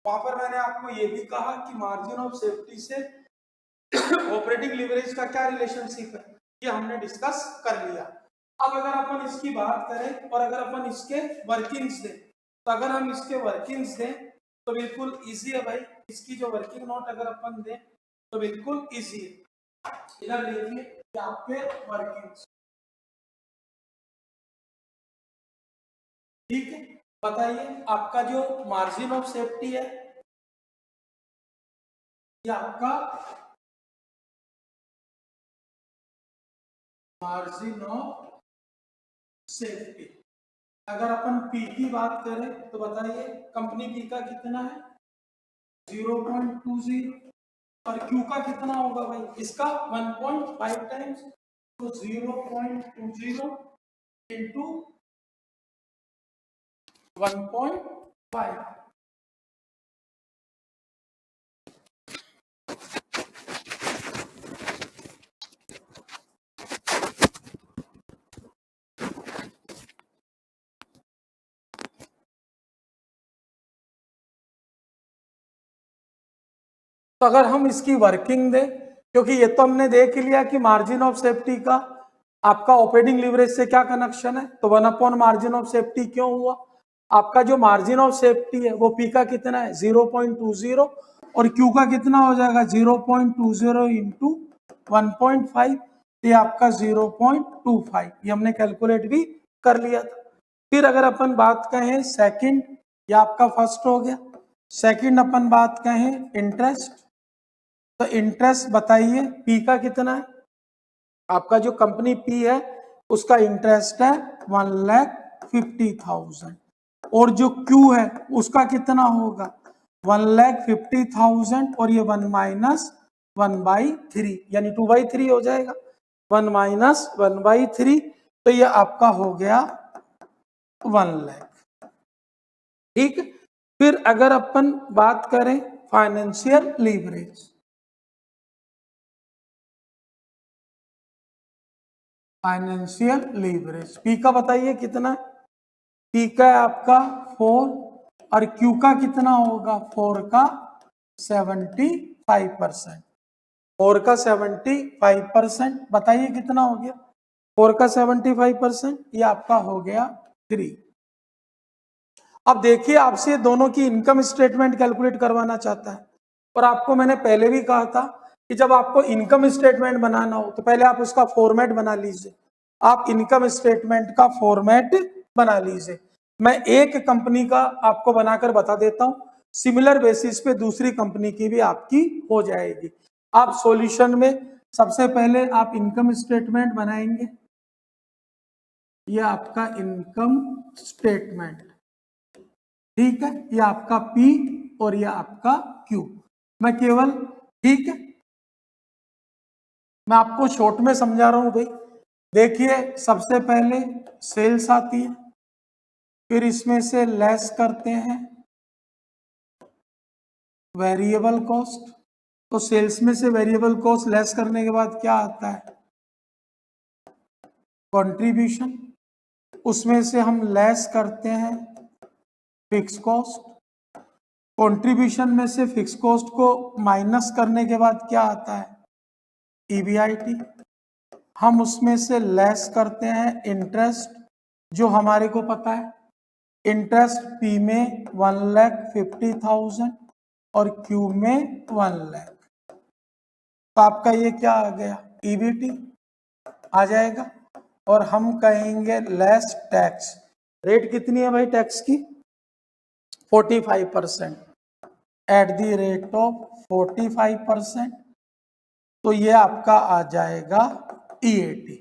वहां पर मैंने आपको ये भी कहा कि मार्जिन ऑफ सेफ्टी से ऑपरेटिंग लीवरेज का क्या रिलेशनशिप है, ये हमने डिस्कस कर लिया। अब अगर अपन इसकी बात करें और अगर अपन इसके वर्किंग्स दें, तो अगर हम इसके वर्किंग्स दें तो बिल्कुल इजी है भाई। इसकी जो वर्किंग नोट अगर अपन दें तो बिल्कुल इजी है। इधर देखिए आपके वर्किंग्स, ठीक है। बताइए आपका जो मार्जिन ऑफ सेफ्टी है ये आपका मार्जिन ऑफ सेफ्टी। अगर अपन पी की बात करें तो बताइए कंपनी पी का कितना है 0.20 और क्यू का कितना होगा भाई इसका 1.5 टाइम्स, तो 0.20 इंटू 1.5। तो अगर हम इसकी वर्किंग दें, क्योंकि ये तो हमने देख लिया कि मार्जिन ऑफ सेफ्टी का आपका ऑपरेटिंग लीवरेज से क्या कनेक्शन है, तो 1 अपॉन मार्जिन ऑफ सेफ्टी क्यों हुआ। आपका जो मार्जिन ऑफ सेफ्टी है वो पी का कितना है 0.20 और क्यू का कितना हो जाएगा 0.20 इंटू 1.5, ये आपका 0.25, ये हमने कैलकुलेट भी कर लिया था। फिर अगर अपन बात कहें सेकंड, या आपका फर्स्ट हो गया। सेकंड अपन बात कहें इंटरेस्ट, तो इंटरेस्ट बताइए पी का कितना है, आपका जो कंपनी पी है उसका इंटरेस्ट है 1,50,000 और जो क्यू है उसका कितना होगा 1,50,000 और ये 1 माइनस 1/3 यानी 2/3 हो जाएगा। 1 माइनस 1/3 तो ये आपका हो गया 1 लाख, ठीक। फिर अगर अपन बात करें financial leverage, financial leverage P का बताइए कितना, पी का है आपका 4 और क्यू का कितना होगा 4 का 75%, 4 का 75% बताइए कितना हो गया 4 का 75%, ये आपका हो गया 3। अब देखिए आपसे दोनों की इनकम स्टेटमेंट कैलकुलेट करवाना चाहता है, और आपको मैंने पहले भी कहा था कि जब आपको इनकम स्टेटमेंट बनाना हो तो पहले आप उसका फॉर्मेट बना लीजिए। आप इनकम स्टेटमेंट का फॉर्मेट बना लीजिए। मैं एक कंपनी का आपको बनाकर बता देता हूं, सिमिलर बेसिस पे दूसरी कंपनी की भी आपकी हो जाएगी। आप सॉल्यूशन में सबसे पहले आप इनकम स्टेटमेंट बनाएंगे, ये आपका इनकम स्टेटमेंट, ठीक है, ये आपका P और ये आपका Q। मैं केवल, ठीक है, मैं आपको शॉर्ट में समझा रहा हूं भाई। देखिए सबसे पहले सेल्स आती है, फिर इसमें से लेस करते हैं वेरिएबल कॉस्ट, तो सेल्स में से वेरिएबल कॉस्ट लेस करने के बाद क्या आता है कंट्रीब्यूशन, उसमें से हम लेस करते हैं फिक्स कॉस्ट, कंट्रीब्यूशन में से फिक्स कॉस्ट को माइनस करने के बाद क्या आता है EBIT, हम उसमें से लेस करते हैं इंटरेस्ट, जो हमारे को पता है इंटरेस्ट P में 1,50,000 और Q में 1 लाख, तो आपका ये क्या आ गया EBT आ जाएगा। और हम कहेंगे लेस टैक्स, रेट कितनी है भाई टैक्स की 45%, एट द रेट ऑफ 45%, तो ये आपका आ जाएगा EAT।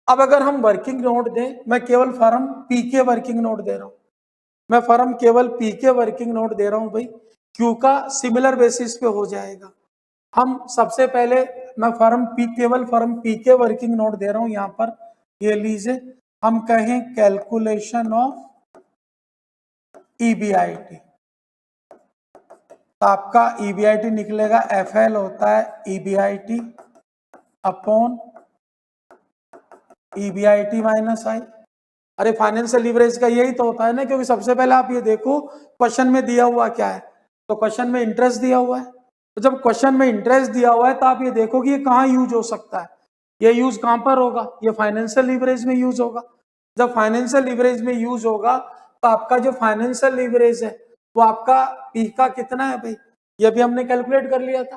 अब अगर हम वर्किंग नोट दें, मैं केवल फर्म पी के वर्किंग नोट दे रहा हूं, मैं फर्म केवल पी के वर्किंग नोट दे रहा हूं भाई, क्यू का सिमिलर बेसिस पे हो जाएगा। हम सबसे पहले मैं केवल फर्म पी के वर्किंग नोट दे रहा हूं यहां पर, ये लीजिए, हम कहें कैलकुलेशन ऑफ EBIT, तो आपका EBIT निकलेगा FL होता है EBIT अपॉन EBIT माइनस आई। अरे फाइनेंशियल लीवरेज का यही तो होता है ना, क्योंकि सबसे पहले आप ये देखो क्वेश्चन में दिया हुआ क्या है, तो क्वेश्चन में इंटरेस्ट दिया हुआ है, तो जब क्वेश्चन में इंटरेस्ट दिया हुआ है तो आप ये देखो कि ये कहाँ यूज हो सकता है, ये यूज कहाँ पर होगा, ये फाइनेंशियल लीवरेज में यूज होगा। जब फाइनेंशियल लीवरेज में यूज होगा तो आपका जो फाइनेंशियल लीवरेज है वो आपका पी का कितना है भाई, ये भी हमने कैलकुलेट कर लिया था।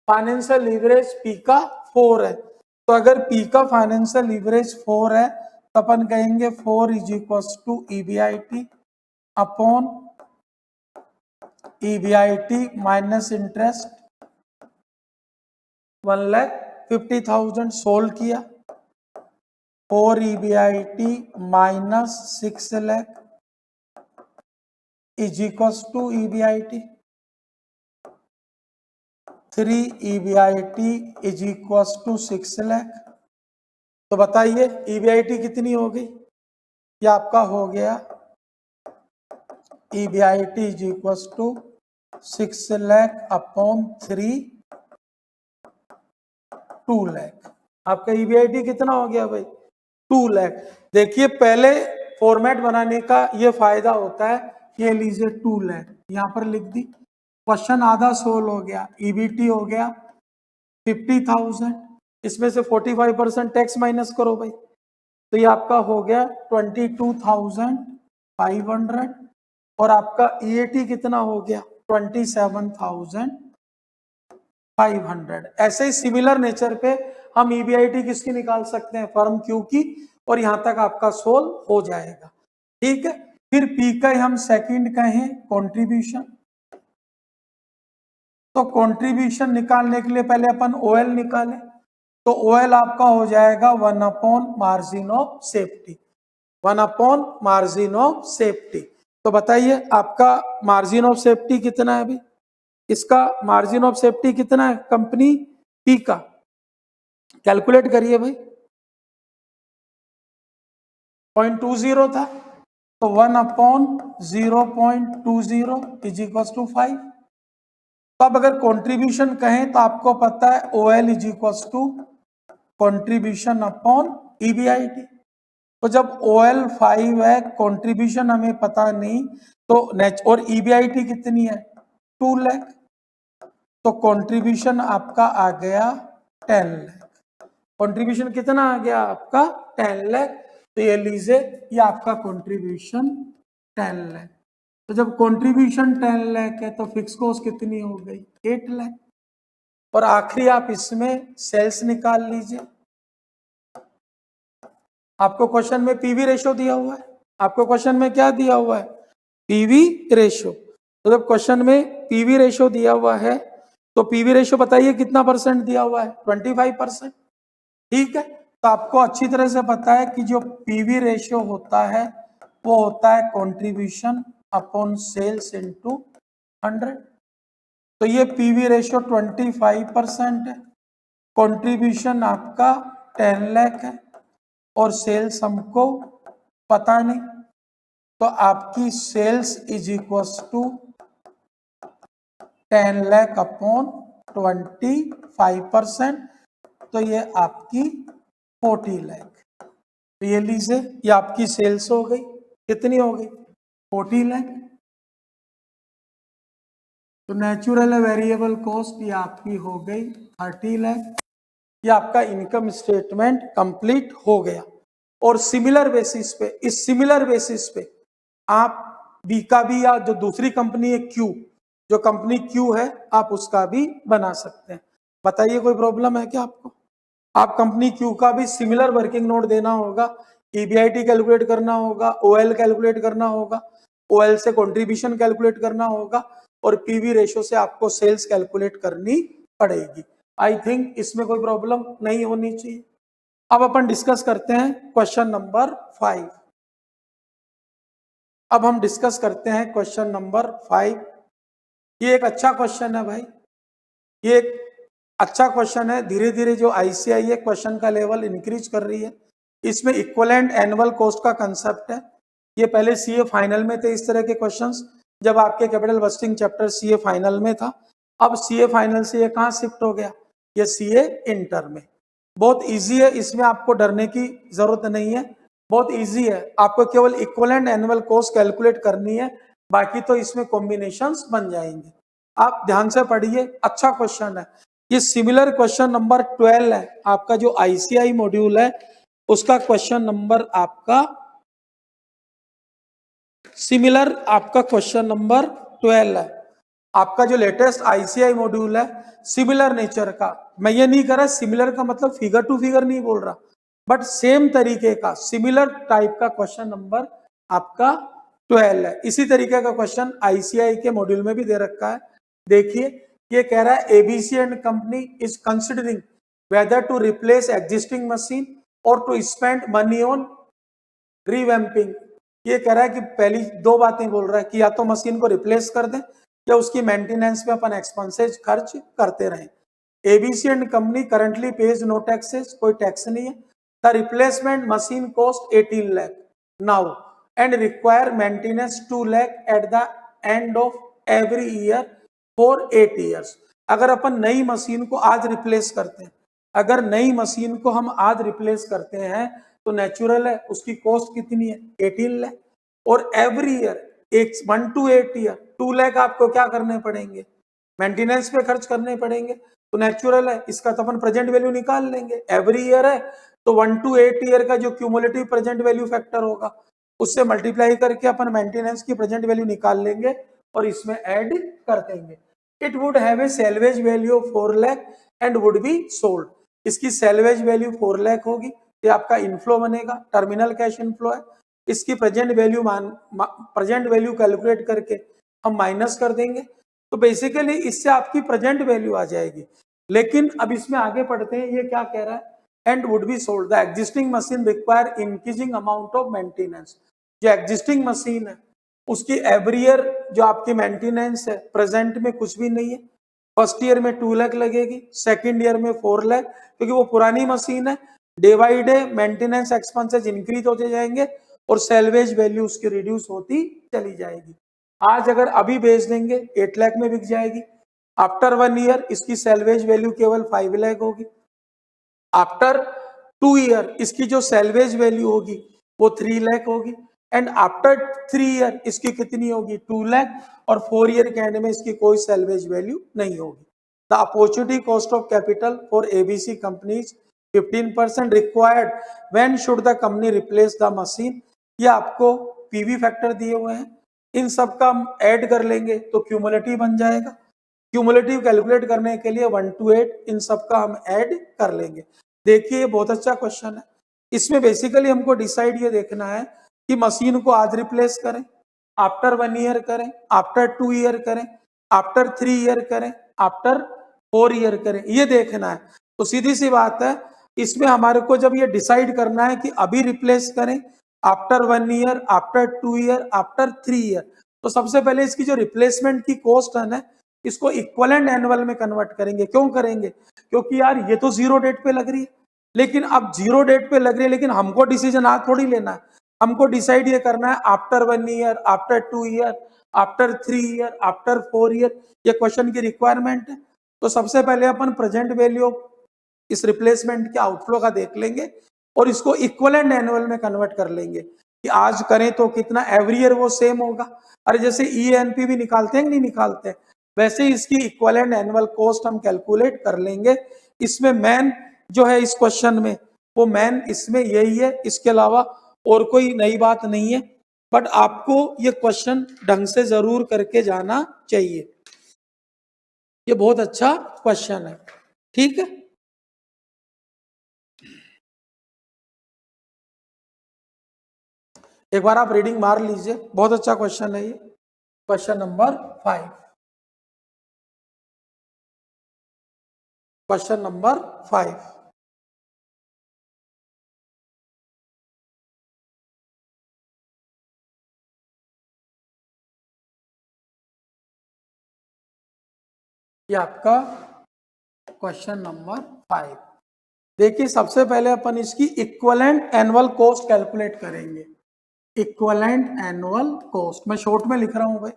फाइनेंशियल लीवरेज पी का 4 है, तो अगर पी का फाइनेंशियल लीवरेज 4 है तो अपन कहेंगे 4 is equal to EBIT upon EBIT minus interest 1,50,000 solve किया, 4 EBIT minus 6 lakh is equal to EBIT, 3 EBIT is equal to 6 lakh. तो बताइए EBIT कितनी हो गई, ये आपका हो गया EBIT is equal to 6 lakh upon 3 2 lakh. आपका EBIT कितना हो गया भाई, 2 लाख। देखिए पहले फॉर्मेट बनाने का ये फायदा होता है, ये लीजिए 2 लाख यहां पर लिख दी, क्वेश्चन आधा सोल्व हो गया, EBT हो गया 50,000, इसमें से 45% टैक्स माइनस करो भाई, तो ये आपका हो गया 22,500 और आपका EAT कितना हो गया 27,500। ऐसे ही सिमिलर नेचर पे हम EBIT किसकी निकाल सकते हैं, फर्म क्यू की, और यहां तक आपका सोल्व हो जाएगा। ठीक है, फिर पी का हम सेकंड कहें कंट्रीब्यूशन, तो कंट्रीब्यूशन निकालने के लिए पहले अपन OL निकालें, तो OL आपका हो जाएगा 1 upon margin of safety, 1 upon margin of safety. तो बताइए आपका मार्जिन ऑफ सेफ्टी कितना है अभी, इसका मार्जिन ऑफ सेफ्टी कितना है कंपनी पी का, कैलकुलेट करिए भाई, 0.20 था, तो 1 अपॉन 0.20 इज इक्वल टू 5। तो अब अगर कंट्रीब्यूशन कहें तो आपको पता है OL is equal to contribution upon EBIT, तो जब OL 5 है कंट्रीब्यूशन हमें पता नहीं, तो और EBIT कितनी है 2 लाख, तो कंट्रीब्यूशन आपका आ गया 10 लाख, कंट्रीब्यूशन कितना आ गया आपका 10 लाख। तो ये लीजिए ये आपका कंट्रीब्यूशन 10 लाख। तो जब कंट्रीब्यूशन 10 लाख है तो फिक्स कॉस्ट कितनी हो गई 8 लाख, और आखिरी आप इसमें सेल्स निकाल लीजिए। आपको क्वेश्चन में पीवी रेशियो दिया हुआ है, आपको क्वेश्चन में क्या दिया हुआ है पीवी रेशियो, तो जब क्वेश्चन में पीवी रेशियो दिया हुआ है तो पीवी रेशियो बताइए कितना परसेंट दिया हुआ है 25%। ठीक है, तो आपको अच्छी तरह से पता है कि जो पीवी रेशियो होता है वो होता है कंट्रीब्यूशन अपॉन सेल्स इनटू 100, तो ये पीवी रेशियो 25% है, कंट्रीब्यूशन आपका 10 लाख है और सेल्स हमको पता नहीं, तो आपकी sales is equal to 10 lakh upon 25%, तो ये आपकी 40 लाख। तो ये लीजिए ये आपकी सेल्स हो गई, कितनी हो गई 40 लाख। तो नेचुरल वेरिएबल कॉस्ट ये आपकी हो गई 30 लाख। ये आपका इनकम स्टेटमेंट कंप्लीट हो गया, और सिमिलर बेसिस पे, इस सिमिलर बेसिस पे आप बी का भी, या जो दूसरी कंपनी है क्यू, जो कंपनी क्यू है आप उसका भी बना सकते हैं। बताइए कोई प्रॉब्लम है क्या आपको, आप कंपनी क्यू का भी सिमिलर वर्किंग नोट देना होगा, EBIT कैलकुलेट करना होगा, OL कैलकुलेट करना होगा, OL से कंट्रीब्यूशन कैलकुलेट करना होगा, और पीवी रेशियो से आपको सेल्स कैलकुलेट करनी पड़ेगी। आई थिंक इसमें कोई प्रॉब्लम नहीं होनी चाहिए। अब अपन डिस्कस करते हैं क्वेश्चन नंबर 5। अब हम डिस्कस करते हैं क्वेश्चन नंबर 5। ये एक अच्छा क्वेश्चन है भाई, ये एक अच्छा क्वेश्चन है। धीरे धीरे जो ICAI है क्वेश्चन का लेवल इंक्रीज कर रही है। इसमें इक्विवेलेंट एनुअल कॉस्ट का कंसेप्ट है। ये पहले CA फाइनल में थे इस तरह के क्वेश्चंस, जब आपके capital budgeting chapter CA final में था। अब CA फाइनल से ये कहाँ शिफ्ट हो गया, ये CA इंटर में। बहुत इजी है, इसमें आपको डरने की जरूरत नहीं है, बहुत इजी है। आपको केवल इक्विवेलेंट एनुअल कॉस्ट कैलकुलेट करनी है, बाकी तो इसमें कॉम्बिनेशंस बन जाएंगे। आप ध्यान से पढ़िए, अच्छा क्वेश्चन है ये। सिमिलर क्वेश्चन नंबर 12 है आपका, जो आईसीआई मॉड्यूल है उसका क्वेश्चन नंबर आपका सिमिलर, आपका क्वेश्चन नंबर 12 है आपका, जो लेटेस्ट आईसीआई मॉड्यूल है सिमिलर नेचर का। मैं ये नहीं कर रहा सिमिलर का मतलब फिगर टू फिगर नहीं बोल रहा, बट सेम तरीके का सिमिलर टाइप का क्वेश्चन नंबर आपका 12 है। इसी तरीके का क्वेश्चन आईसीआई के मॉड्यूल में भी दे रखा है। देखिए ये कह रहा है ABC and company is considering whether to replace existing machine और to spend money on revamping. ये कह रहा है कि पहली दो बातें बोल रहा है कि या तो मशीन को रिप्लेस कर दें या उसकी मेंटेनेंस पे अपन एक्सपेंसेस खर्च करते रहें। ABC and company currently pays no taxes, कोई टैक्स नहीं है। The replacement machine cost 18 lakh now and require maintenance 2 lakh at the end of every year for 8 years. अगर अपन नई मशीन को आज रिप्लेस करते हैं, अगर नई मशीन को हम आज रिप्लेस करते हैं तो नेचुरल है उसकी कॉस्ट कितनी है 18 लाख, और every year 1 to 8 year 2 lakh आपको क्या करने पड़ेंगे, मेंटेनेंस पे खर्च करने पड़ेंगे। तो नेचुरल है इसका तो अपन प्रेजेंट वैल्यू निकाल लेंगे, एवरी ईयर है तो 1 to 8 ईयर का जो क्यूमुलेटिव प्रेजेंट वैल्यू फैक्टर होगा उससे मल्टीप्लाई करके अपन मेंटेनेंस की प्रेजेंट वैल्यू निकाल लेंगे और इसमें ऐड कर देंगे। It would have a salvage value of 4 lakh and would be sold. इसकी सैल्वेज वैल्यू 4 लाख होगी, ये आपका इनफ्लो बनेगा, टर्मिनल कैश इनफ्लो है। इसकी प्रेजेंट वैल्यू कैलकुलेट करके हम माइनस कर देंगे, तो बेसिकली इससे आपकी प्रेजेंट वैल्यू आ जाएगी। लेकिन अब इसमें आगे पढ़ते हैं, ये क्या कह रहा है, and would be sold the existing machine require increasing amount of maintenance. जो एग्जिस्टिंग मशीन है उसकी एवरी ईयर जो आपकी मेंटेनेंस है प्रेजेंट में कुछ भी नहीं है। फर्स्ट ईयर में 2 लाख लगेगी, सेकेंड ईयर में 4 लाख, क्योंकि वो पुरानी मशीन है। Day by day maintenance expenses increase होते जाएंगे और सैल्वेज वैल्यू उसकी रिड्यूस होती चली जाएगी। आज अगर अभी बेच देंगे 8 लाख में बिक जाएगी, आफ्टर 1 ईयर इसकी सैल्वेज वैल्यू केवल 5 लाख होगी, आफ्टर 2 ईयर इसकी जो सैल्वेज वैल्यू होगी वो 3 लाख होगी, एंड आफ्टर 3 ईयर इसकी कितनी होगी 2 लाख, और 4 ईयर के एंड में इसकी कोई सैल्वेज वैल्यू नहीं होगी। The opportunity cost of capital for ABC companies 15% required when should the company replace the machine. ये आपको पीवी फैक्टर दिए हुए हैं, इन सब का हम ऐड कर लेंगे तो क्यूमुलेटिव बन जाएगा। क्यूमुलेटिव कैलकुलेट करने के लिए 1 to 8 इन सब का हम ऐड कर लेंगे। देखिए ये बहुत अच्छा क्वेश्चन है। इसमें बेसिकली हमको डिसाइड ये देखना है कि मशीन को आज रिप्लेस करें, आफ्टर 1 ईयर करें, आफ्टर 2 ईयर करें, आफ्टर 3 ईयर करें, आफ्टर 4 ईयर करें, ये देखना है। तो सीधी सी बात है, इसमें हमारे को जब ये डिसाइड करना है कि अभी रिप्लेस करें, after 1 year, after 2 year, after 3 year, तो सबसे पहले इसकी जो रिप्लेसमेंट की कॉस्ट है ना, इसको इक्वलेंट एनुअल में कन्वर्ट करेंगे। क्यों करेंगे, क्योंकि यार ये तो जीरो डेट पे लग रही है, लेकिन अब जीरो डेट पे लग रही है, लेकिन हमको डिसीजन आज थोड़ी लेना है, हमको डिसाइड ये करना है after 1 year, after 2 year, after 3 year, after 4 year, ये क्वेश्चन की रिक्वायरमेंट है। तो सबसे पहले अपन प्रेजेंट वैल्यू इस रिप्लेसमेंट के आउटफ्लो का देख लेंगे और इसको इक्वलेंट एनुअल में कन्वर्ट कर लेंगे कि आज करें तो कितना, एवरी ईयर वो सेम होगा। अरे जैसे ईएनपी भी निकालते हैं नहीं निकालते हैं, वैसे ही इसकी इक्वलेंट एनुअल कॉस्ट हम कैलकुलेट कर लेंगे। इसमें मेन जो है इस क्वेश्चन में, वो मेन इसमें यही है, इसके अलावा और कोई नई बात नहीं है। बट आपको ये क्वेश्चन ढंग से जरूर करके जाना चाहिए, ये बहुत अच्छा क्वेश्चन है, ठीक है। एक बार आप रीडिंग मार लीजिए, बहुत अच्छा क्वेश्चन है ये, क्वेश्चन नंबर 5, क्वेश्चन नंबर 5। ये आपका क्वेश्चन नंबर 5। देखिए सबसे पहले अपन इसकी इक्वलेंट एनुअल कॉस्ट कैलकुलेट करेंगे। इक्वलेंट एनुअल कॉस्ट, मैं शॉर्ट में लिख रहा हूं भाई,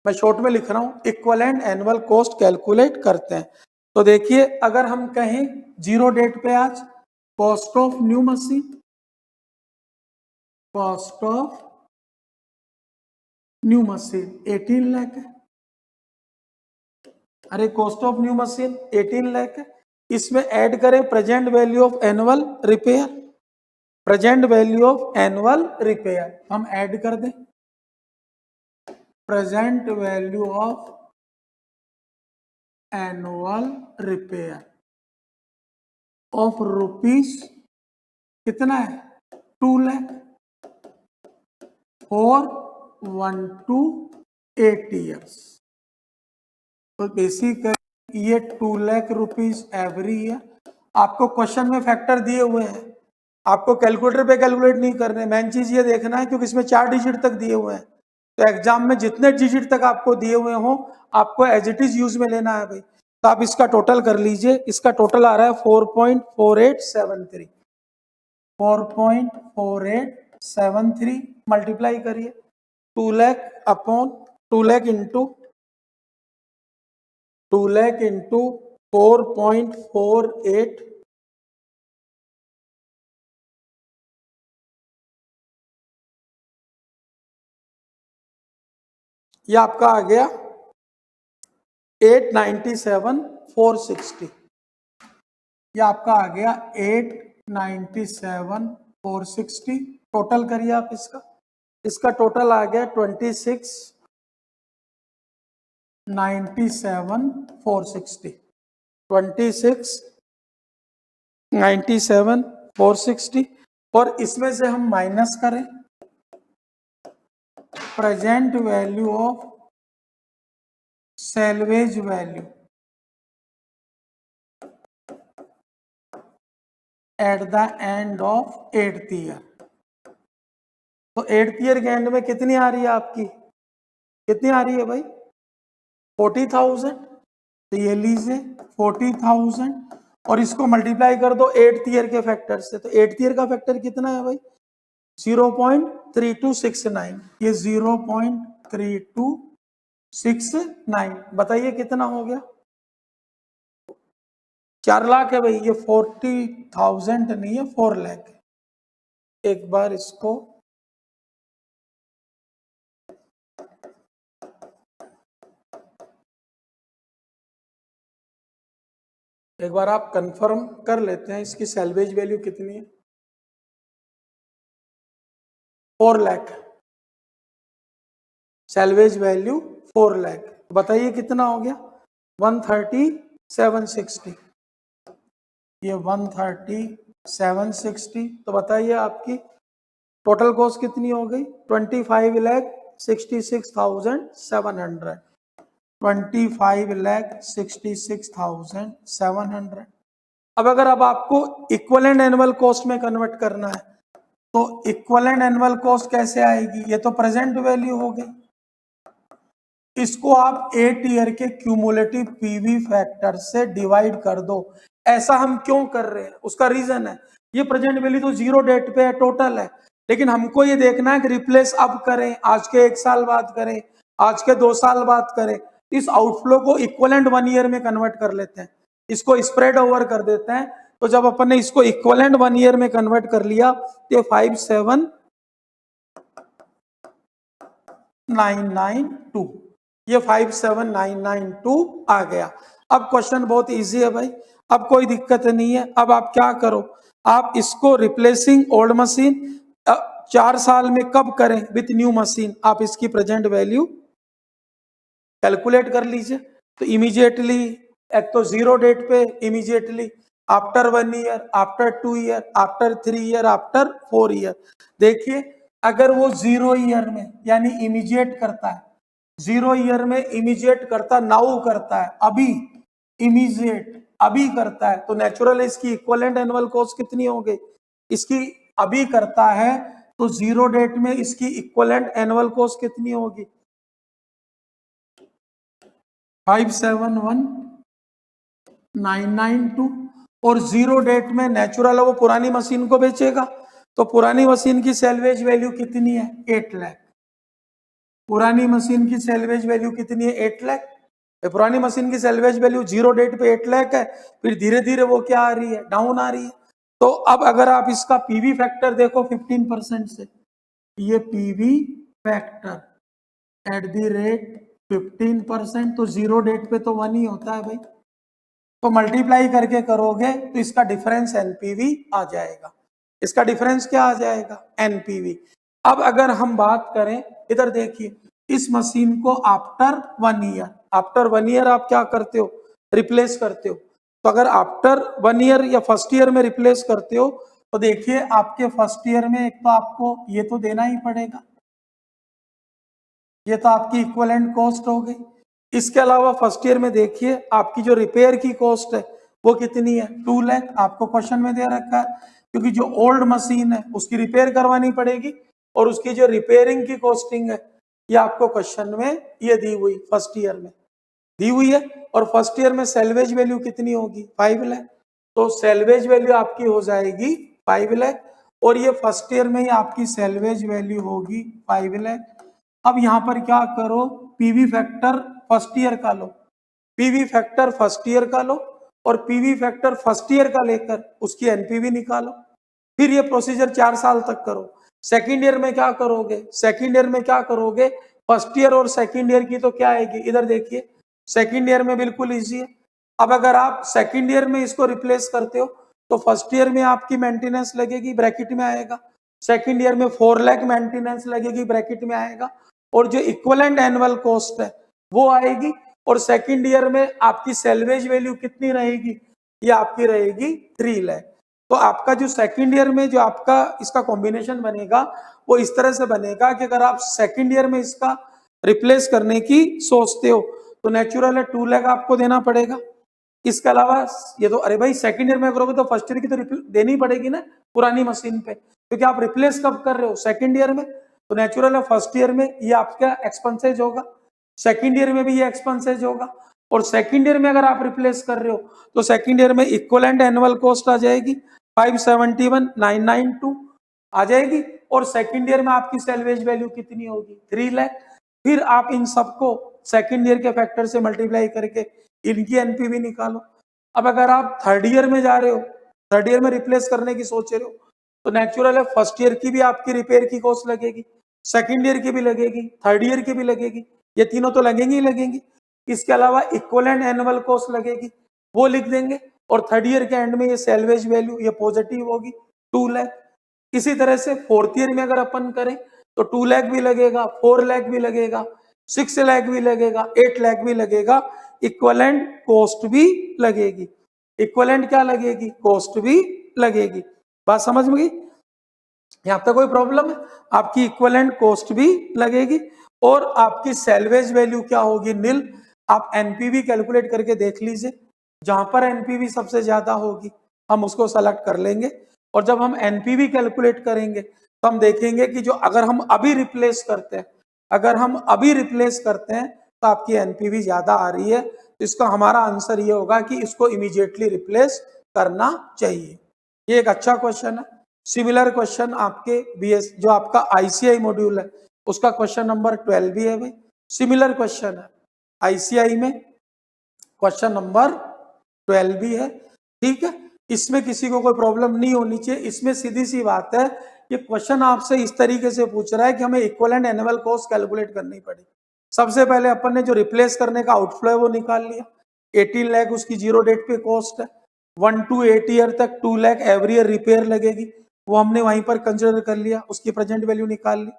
मैं शॉर्ट में लिख रहा हूं, इक्वलेंट एनुअल कॉस्ट कैलकुलेट करते हैं। तो देखिए अगर हम कहें जीरो डेट पे आज, cost of new machine, cost of new machine 18 lakh है, अरे cost of new machine 18 lakh है, इसमें ऐड करें present value of annual repair, present value of annual repair हम ऐड कर दें, present value of annual repair of rupees कितना है 2 लाख और 1 to 8 years। तो बेसिक ये 2 लाख रुपीज एवरी ईयर। आपको क्वेश्चन में फैक्टर दिए हुए हैं, आपको कैलकुलेटर पे कैलकुलेट नहीं करने, मेन चीज ये देखना है क्योंकि इसमें 4 डिजिट तक दिए हुए हैं, तो एग्जाम में जितने डिजिट तक आपको दिए हुए हो आपको एज इट इज यूज में लेना है भाई। तो आप इसका टोटल कर लीजिए, इसका टोटल आ रहा है 4.4873, 4.4873 मल्टीप्लाई करिए 2 lakh upon 2 lakh into 2 lakh into 4.48 ये आपका आ गया 897,460, ये आपका आ गया 897,460। टोटल करिए आप इसका, इसका टोटल आ गया 26,97,460, 26,97,460 और इसमें से हम माइनस करें present value of salvage value eight the end of 8th year. तो 8th ईयर के एंड में कितनी आ रही है आपकी, कितनी आ रही है भाई 40,000। तो ये लीजिए 40,000 और इसको मल्टीप्लाई कर दो 8th ईयर के फैक्टर से। तो 8th ईयर का फैक्टर कितना है भाई 0.3269, ये 0.3269 बताइए कितना हो गया 4 लाख है भाई, ये 40,000 नहीं है 4 लाख है। एक बार इसको एक बार आप कंफर्म कर लेते हैं इसकी सैलवेज वैल्यू कितनी है 4 लाख, सैलवेज वैल्यू 4 लाख, बताइए कितना हो गया 130,760, ये 130,760। तो बताइए आपकी टोटल कॉस्ट कितनी हो गई 25,66,700, 25,66,700। अब आपको इक्विवेलेंट एनुअल कॉस्ट में कन्वर्ट करना है तो इक्विवेलेंट एनुअल कॉस्ट कैसे आएगी, ये तो प्रेजेंट वैल्यू हो गई, इसको आप 8 ईयर के क्यूमुलेटिव पीवी फैक्टर से डिवाइड कर दो। ऐसा हम क्यों कर रहे हैं उसका रीजन है, ये प्रेजेंट वैल्यू तो 0 डेट पे है टोटल है, लेकिन हमको ये देखना है कि रिप्लेस अब करें, आज के 1 साल बाद करें, आज के 2 साल बाद करें। इस आउटफ्लो को इक्विवेलेंट 1 ईयर में कन्वर्ट कर लेते हैं, इसको स्प्रेड ओवर कर देते हैं। तो जब अपन ने इसको इक्विवेलेंट 1 ईयर में कन्वर्ट कर लिया तो 57992, ये 57992 आ गया। अब क्वेश्चन बहुत इजी है भाई, अब कोई दिक्कत नहीं है। अब आप क्या करो, आप इसको रिप्लेसिंग ओल्ड मशीन 4 साल में कब करें विथ न्यू मशीन, आप इसकी प्रेजेंट वैल्यू कैलकुलेट कर लीजिए। तो इमीडिएटली एक तो 0 डेट पे immediately, after 1 year, after 2 year, after 3 year, after 4 year. देखिए अगर वो 0 ईयर में यानी इमीडिएट करता है, 0 ईयर में इमीडिएट करता, नाउ करता है, अभी इमीडिएट अभी करता है, तो नेचुरल इसकी इक्विवेलेंट एनुअल कॉस्ट कितनी हो गई, इसकी अभी करता है तो 0 डेट में इसकी इक्विवेलेंट एनुअल कॉस्ट कितनी होगी 571,992 और 0 डेट में नेचुरल है वो पुरानी मशीन को बेचेगा, तो पुरानी मशीन की सेल्वेज वैल्यू कितनी है 8 लाख, पुरानी मशीन की सेल्वेज वैल्यू कितनी है 8 लाख। पुरानी मशीन की सेल्वेज वैल्यू 0 डेट पे 8 लाख है, फिर धीरे धीरे वो क्या आ रही है डाउन आ रही है। तो अब अगर आप इसका पीवी फैक्टर देखो 15% से, ये PV factor at the rate 15%, तो जीरो डेट पे तो 1 ही होता है भाई, तो मल्टीप्लाई करके करोगे तो इसका डिफरेंस एनपीवी आ जाएगा। इसका डिफरेंस क्या आ जाएगा? एनपीवी। अब अगर हम बात करें, इधर देखिए, इस मशीन को आफ्टर 1 ईयर, आफ्टर 1 ईयर आप क्या करते हो? रिप्लेस करते हो। तो अगर आफ्टर 1 ईयर या फर्स्ट ईयर में रिप्लेस करते हो, तो देखिए आपके फर्स्ट ईयर में एक तो आपको ये तो देना ही पड़ेगा, ये तो आपकी इक्विवेलेंट कॉस्ट हो गई। इसके अलावा फर्स्ट ईयर में देखिए आपकी जो रिपेयर की कॉस्ट है वो कितनी है? 2 लाख आपको क्वेश्चन में दे रखा है, क्योंकि जो ओल्ड मशीन है उसकी रिपेयर करवानी पड़ेगी और उसकी जो रिपेयरिंग की कॉस्टिंग है ये आपको क्वेश्चन में ये दी हुई, फर्स्ट ईयर में दी हुई है। और फर्स्ट ईयर में सेल्वेज वैल्यू कितनी होगी? 5 लाख। तो सेल्वेज वैल्यू आपकी हो जाएगी 5 लाख, और ये फर्स्ट ईयर में ही आपकी सेल्वेज वैल्यू होगी 5 लाख। अब यहां पर क्या करो, पीवी फैक्टर फर्स्ट ईयर का लो, पीवी फैक्टर फर्स्ट ईयर का लो और पीवी फैक्टर फर्स्ट ईयर का लेकर उसकी एनपीवी निकालो। फिर ये प्रोसीजर 4 साल तक करो। सेकेंड ईयर में क्या करोगे? सेकेंड ईयर में क्या करोगे? फर्स्ट ईयर और सेकेंड ईयर की तो क्या आएगी, इधर देखिए, सेकेंड ईयर में बिल्कुल इजी है। अब अगर आप सेकेंड ईयर में इसको रिप्लेस करते हो तो फर्स्ट ईयर में आपकी मेंटेनेंस लगेगी, ब्रैकेट में आएगा। सेकेंड ईयर में 4 लाख मेंटेनेंस लगेगी, ब्रैकेट में आएगा। और जो इक्विवेलेंट एनुअल कॉस्ट है वो आएगी। और सेकेंड ईयर में आपकी सेल्वेज वैल्यू कितनी रहेगी? ये आपकी रहेगी 3 लाख। तो आपका जो सेकेंड ईयर में जो आपका इसका कॉम्बिनेशन बनेगा वो इस तरह से बनेगा कि अगर आप सेकेंड ईयर में इसका रिप्लेस करने की सोचते हो तो नेचुरल है 2 लाख आपको देना पड़ेगा। इसके अलावा ये तो, अरे भाई सेकेंड ईयर में करोगे तो फर्स्ट ईयर की तो देनी पड़ेगी ना पुरानी मशीन पे, क्योंकि आप रिप्लेस कब कर रहे हो? सेकेंड ईयर में। तो नेचुरल है फर्स्ट ईयर में ये आपका एक्सपेंसेज होगा, सेकेंड ईयर में भी ये एक्सपेंसेज होगा। और सेकेंड ईयर में अगर आप रिप्लेस कर रहे हो तो सेकेंड ईयर में इक्विवेलेंट एनुअल कॉस्ट आ जाएगी 571,992 आ जाएगी। और सेकेंड ईयर में आपकी सेल्वेज वैल्यू कितनी होगी? 3 लाख। फिर आप इन सबको सेकेंड ईयर के फैक्टर से मल्टीप्लाई करके इनकी एनपीवी निकालो। अब अगर आप थर्ड ईयर में जा रहे हो, थर्ड ईयर में रिप्लेस करने की सोच रहे हो, तो नेचुरल है फर्स्ट ईयर की भी आपकी रिपेयर की कॉस्ट लगेगी, सेकेंड ईयर की भी लगेगी, थर्ड ईयर की भी लगेगी, ये तीनों तो लगेंगी ही लगेंगी। इसके अलावा इक्विवेलेंट एनुअल कॉस्ट लगेगी, वो लिख देंगे। और थर्ड ईयर के एंड में ये सेल्वेज वैल्यू ये पॉजिटिव होगी 2 लाख। इसी तरह से फोर्थ ईयर में अगर अपन करें तो 2 लाख भी लगेगा, 4 लाख भी लगेगा, 6 लाख भी लगेगा, 8 लाख भी लगेगा, इक्विवेलेंट कॉस्ट भी लगेगी। इक्विवेलेंट क्या लगेगी? कॉस्ट भी लगेगी। बात समझ में गई? यहाँ पे कोई प्रॉब्लम है? आपकी इक्विवेलेंट कॉस्ट भी लगेगी और आपकी सेल्वेज वैल्यू क्या होगी? नील। आप एनपीवी कैलकुलेट करके देख लीजिए, जहां पर एनपीवी सबसे ज्यादा होगी हम उसको सेलेक्ट कर लेंगे। और जब हम एनपीवी कैलकुलेट करेंगे तो हम देखेंगे कि जो अगर हम अभी रिप्लेस करते हैं, अगर हम अभी रिप्लेस करते हैं तो आपकी एनपीवी ज्यादा आ रही है, तो इसका हमारा आंसर ये होगा कि इसको इमीडिएटली रिप्लेस करना चाहिए। ये एक अच्छा क्वेश्चन है। सिमिलर क्वेश्चन आपके बीएस जो आपका आईसीआई मॉड्यूल है उसका क्वेश्चन नंबर 12 भी है भाई, सिमिलर क्वेश्चन है। आईसीआई में क्वेश्चन नंबर 12 भी है, ठीक है। इसमें किसी को कोई प्रॉब्लम नहीं होनी चाहिए। इसमें सीधी सी बात है, ये क्वेश्चन आपसे इस तरीके से पूछ रहा है कि हमें इक्विवेलेंट एनुअल कॉस्ट कैलकुलेट करनी पड़ी। सबसे पहले अपन ने जो रिप्लेस करने का आउटफ्लो है वो निकाल लिया, 18 लाख उसकी जीरो डेट पे कॉस्ट है। 1 to 8 ईयर तक 2 लाख एवरी ईयर रिपेयर लगेगी, वो हमने वहीं पर कंसिडर कर लिया, उसकी प्रेजेंट वैल्यू निकाल ली।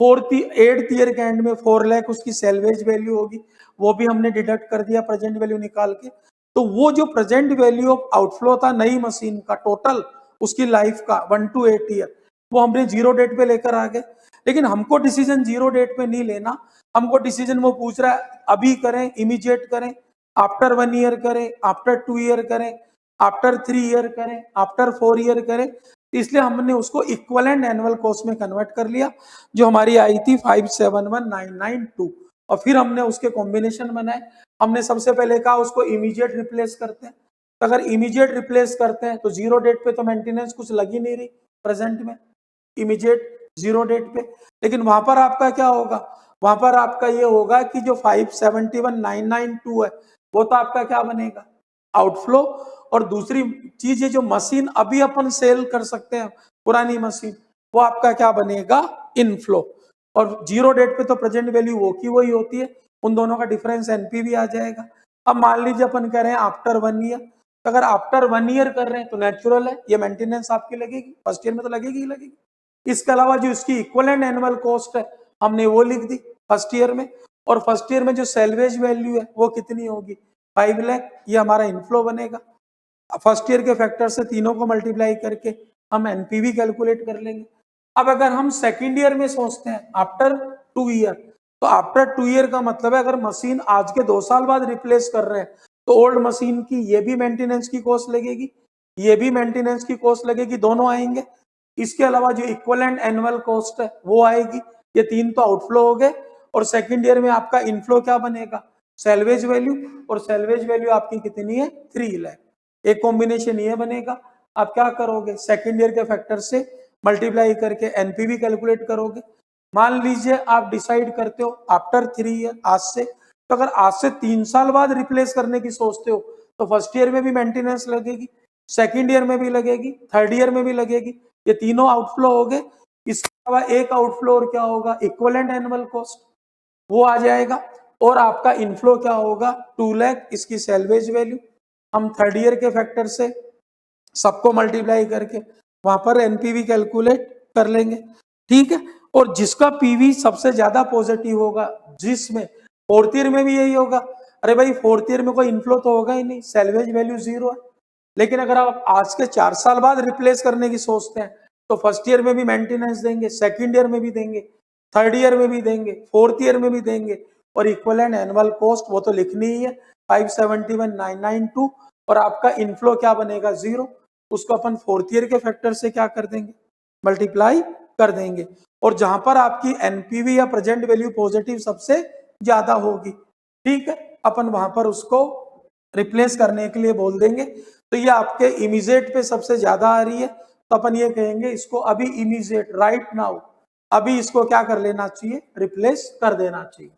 8th ईयर के एंड में 4 लाख उसकी सेल्वेज वैल्यू होगी, वो भी हमने डिडक्ट कर दिया प्रेजेंट वैल्यू निकाल के। तो वो जो प्रेजेंट वैल्यू ऑफ आउटफ्लो था नई मशीन का टोटल उसकी लाइफ का 1 to 8 ईयर, वो हमने जीरो डेट पे लेकर आ गए। लेकिन हमको डिसीजन जीरो डेट पे नहीं लेना, हमको डिसीजन वो पूछ रहा है अभी करें, इमीडिएट करें, आफ्टर 1 ईयर करें, आफ्टर 2 ईयर करें, आफ्टर 3 ईयर करें, आफ्टर 4 ईयर करें। इसलिए हमने उसको इक्विवेलेंट एनुअल कॉस्ट में कन्वर्ट कर लिया, जो हमारी आई थी 571,992। और फिर हमने उसके कॉम्बिनेशन बनाए। हमने सबसे पहले कहा उसको इमीडिएट रिप्लेस करते हैं, तो अगर इमीडिएट रिप्लेस करते हैं तो जीरो डेट पे तो मेंटेनेंस कुछ लग ही नहीं रही प्रेजेंट में, इमीडिएट जीरो डेट पे। लेकिन वहां पर आपका क्या होगा? वहां पर आपका ये होगा कि जो 571,992 है वो तो आपका क्या बनेगा? आउटफ्लो। और दूसरी चीज ये जो मशीन अभी अपन सेल कर सकते हैं पुरानी मशीन, वो आपका क्या बनेगा? इनफ्लो। और जीरो डेट पे तो प्रेजेंट वैल्यू वो की वही होती है, उन दोनों का डिफरेंस एनपीवी आ जाएगा। अब मान लीजिए अपन कह रहे हैं आफ्टर 1 ईयर, तो अगर आफ्टर 1 ईयर कर रहे हैं तो नेचुरल है ये मेंटेनेंस आपकी लगेगी, फर्स्ट ईयर में तो लगेगी ही लगेगी। इसके अलावा जो इसकी इक्विवेलेंट एनुअल कॉस्ट है हमने वो लिख दी फर्स्ट ईयर में, और फर्स्ट ईयर में जो सैलवेज वैल्यू है वो कितनी होगी 5 लाख, ये हमारा इनफ्लो बनेगा। फर्स्ट ईयर के फैक्टर से तीनों को मल्टीप्लाई करके हम एनपीवी कैलकुलेट कर लेंगे। अब अगर हम सेकेंड ईयर में सोचते हैं आफ्टर 2 ईयर, तो आफ्टर 2 ईयर का मतलब है अगर मशीन आज के 2 साल बाद रिप्लेस कर रहे हैं तो ओल्ड मशीन की ये भी मेंटेनेंस की कॉस्ट लगेगी, ये भी मेंटेनेंस की कॉस्ट लगेगी, दोनों आएंगे। इसके अलावा जो इक्विवेलेंट एनुअल कॉस्ट है वो आएगी। ये तीन तो आउटफ्लो हो गए, और सेकेंड ईयर में आपका इनफ्लो क्या बनेगा सैलवेज वैल्यू, और सैलवेज वैल्यू आपकी कितनी है 3 लाख। एक कॉम्बिनेशन ये बनेगा। आप क्या करोगे सेकेंड ईयर के फैक्टर से मल्टीप्लाई करके एनपीवी कैलकुलेट करोगे। मान लीजिए आप डिसाइड करते हो आफ्टर 3 ईयर आज से, तो अगर आज से 3 साल बाद रिप्लेस करने की सोचते हो तो फर्स्ट ईयर में भी मेंटेनेंस लगेगी, सेकेंड ईयर में भी लगेगी, थर्ड ईयर में भी लगेगी, ये तीनों आउटफ्लो हो गए। इसके अलावा एक आउटफ्लो और क्या होगा इक्विवेलेंट एनुअल कॉस्ट, वो आ जाएगा। और आपका इनफ्लो क्या होगा 2 लाख, इसकी सैलवेज वैल्यू हम थर्ड ईयर के फैक्टर से सबको मल्टीप्लाई करके वहां पर एनपीवी कैलकुलेट कर लेंगे, ठीक है। और जिसका पीवी सबसे ज्यादा पॉजिटिव होगा, जिसमें फोर्थ ईयर में भी यही होगा, अरे भाई फोर्थ ईयर में कोई इनफ्लो तो होगा ही नहीं, सैलवेज वैल्यू 0 है। लेकिन अगर आप आज के 4 साल बाद रिप्लेस करने की सोचते हैं तो फर्स्ट ईयर में भी मेंटेनेंस देंगे, सेकेंड ईयर में भी देंगे, थर्ड ईयर में भी देंगे, फोर्थ ईयर में भी देंगे, और इक्विवेलेंट एनुअल कॉस्ट वो तो लिखनी ही है 571,992, और आपका इनफ्लो क्या बनेगा 0, उसको अपन फोर्थ ईयर के फैक्टर से क्या कर देंगे मल्टीप्लाई कर देंगे। और जहां पर आपकी एनपीवी या प्रेजेंट वैल्यू पॉजिटिव सबसे ज्यादा होगी, ठीक है, अपन वहां पर उसको रिप्लेस करने के लिए बोल देंगे। तो ये आपके इमीडिएट पे सबसे ज्यादा आ रही है, तो अपन ये कहेंगे इसको अभी इमीडिएट राइट नाउ अभी इसको क्या कर लेना चाहिए रिप्लेस कर देना चाहिए।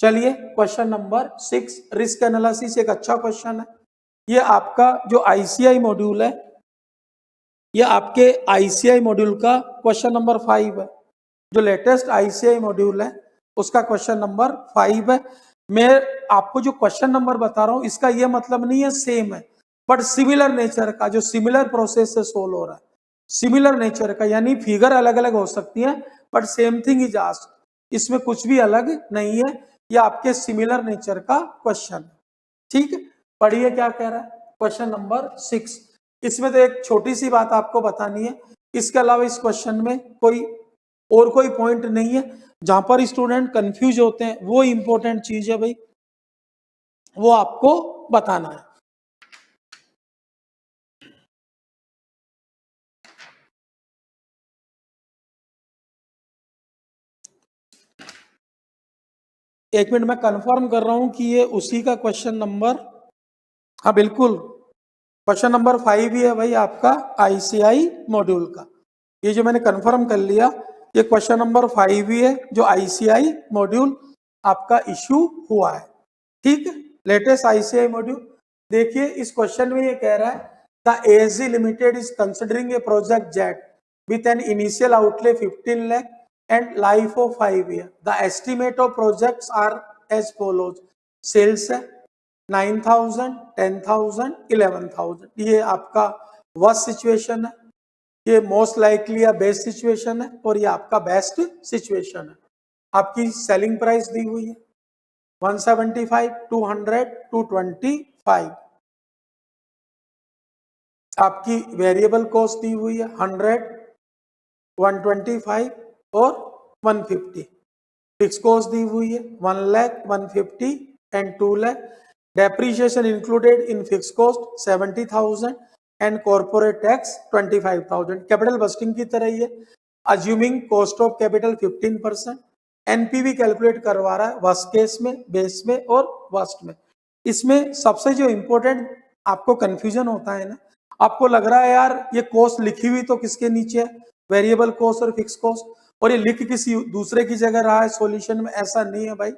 चलिए क्वेश्चन नंबर 6, रिस्क एनालिसिस एक अच्छा क्वेश्चन है। ये आपका जो आईसीआई मॉड्यूल है, ये आपके आईसीआई मॉड्यूल का क्वेश्चन नंबर 5 है। जो लेटेस्ट आईसीआई मॉड्यूल है उसका क्वेश्चन नंबर 5 है। मैं आपको जो क्वेश्चन नंबर बता रहा हूं इसका यह मतलब नहीं है सेम है, बट सिमिलर नेचर का, जो सिमिलर प्रोसेस से सोल्व हो रहा है, सिमिलर नेचर का, यानी फिगर अलग अलग हो सकती है but same thing is asked, इसमें कुछ भी अलग नहीं है, ये आपके सिमिलर नेचर का क्वेश्चन है, ठीक है। पढ़िए क्या कह रहा है क्वेश्चन नंबर 6। इसमें तो एक छोटी सी बात आपको बतानी है, इसके अलावा इस क्वेश्चन में कोई और कोई पॉइंट नहीं है। जहां पर स्टूडेंट कंफ्यूज होते हैं वो इंपॉर्टेंट चीज है भाई, वो आपको बताना है। एक मिनट मैं कंफर्म कर रहा हूं कि ये उसी का क्वेश्चन नंबर, हाँ बिल्कुल क्वेश्चन नंबर 5 ही है भाई आपका आईसीआई मॉड्यूल का। ये जो मैंने कंफर्म कर लिया ये क्वेश्चन नंबर 5 ही है जो आईसीआई मॉड्यूल आपका इश्यू हुआ है, ठीक है, लेटेस्ट आईसीआई मॉड्यूल। देखिए इस क्वेश्चन में ये कह रहा है the ASG limited is considering a project jet with an initial outlay 15 lakh and life of 5 year. The estimate of projects are as follows, sales है 9,000, 10,000, 11,000। ये आपका वर्स्ट सिचुएशन है, ये मोस्ट लाइकली या बेस्ट सिचुएशन है, और ये आपका बेस्ट सिचुएशन है। आपकी सेलिंग प्राइस दी हुई है 175, 200, 225। आपकी वेरिएबल कॉस्ट दी हुई है 100, 125 और 150। फिक्स कॉस्ट दी हुई है 1 lakh, 150 and 2 lakh. Depreciation included in fix cost 70,000 and corporate tax 25,000। Capital budgeting की तरह ही है, assuming cost of capital 15%। NPV calculate करवा रहा है वर्स्ट केस में, बेस में और वर्स्ट में। इसमें सबसे जो इंपॉर्टेंट आपको कंफ्यूजन होता है ना, आपको लग रहा है यार ये कॉस्ट लिखी हुई तो किसके नीचे है, वेरिएबल कॉस्ट और फिक्स कॉस्ट, और ये लिख किसी दूसरे की जगह रहा है सॉल्यूशन में, ऐसा नहीं है भाई।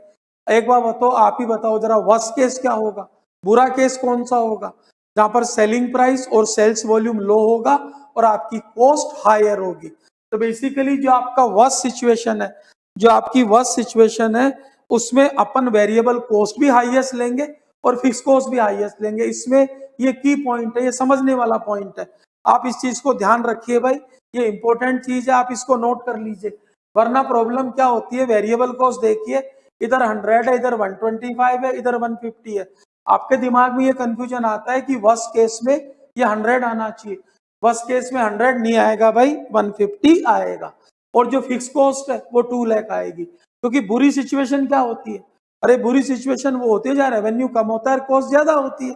एक बार बताओ, आप ही बताओ जरा वर्स्ट केस क्या होगा, बुरा केस कौन सा होगा, जहां पर सेलिंग प्राइस और सेल्स वॉल्यूम लो होगा और आपकी कॉस्ट हायर होगी। तो बेसिकली जो आपका वर्स्ट सिचुएशन है, जो आपकी वर्स्ट सिचुएशन है उसमें अपन वेरिएबल कॉस्ट भी हाईएस्ट लेंगे और फिक्स कॉस्ट भी हाईएस्ट लेंगे। इसमें ये की पॉइंट है, ये समझने वाला पॉइंट है। आप इस चीज को ध्यान रखिए भाई, ये इंपॉर्टेंट चीज है, आप इसको नोट कर लीजिए। वरना प्रॉब्लम क्या होती है, वेरिएबल कॉस्ट देखिए, इधर 100 है, इधर 125 है, इधर 150 है। आपके दिमाग में ये कंफ्यूजन आता है कि वर्स्ट केस में ये 100 आना चाहिए। वर्स्ट केस में 100 नहीं आएगा भाई, 150 आएगा। और जो फिक्स कॉस्ट है वो 2 लाख आएगी। क्योंकि बुरी सिचुएशन क्या होती है, अरे बुरी सिचुएशन वो होती है जहाँ रेवेन्यू कम होता है, कॉस्ट ज्यादा होती है।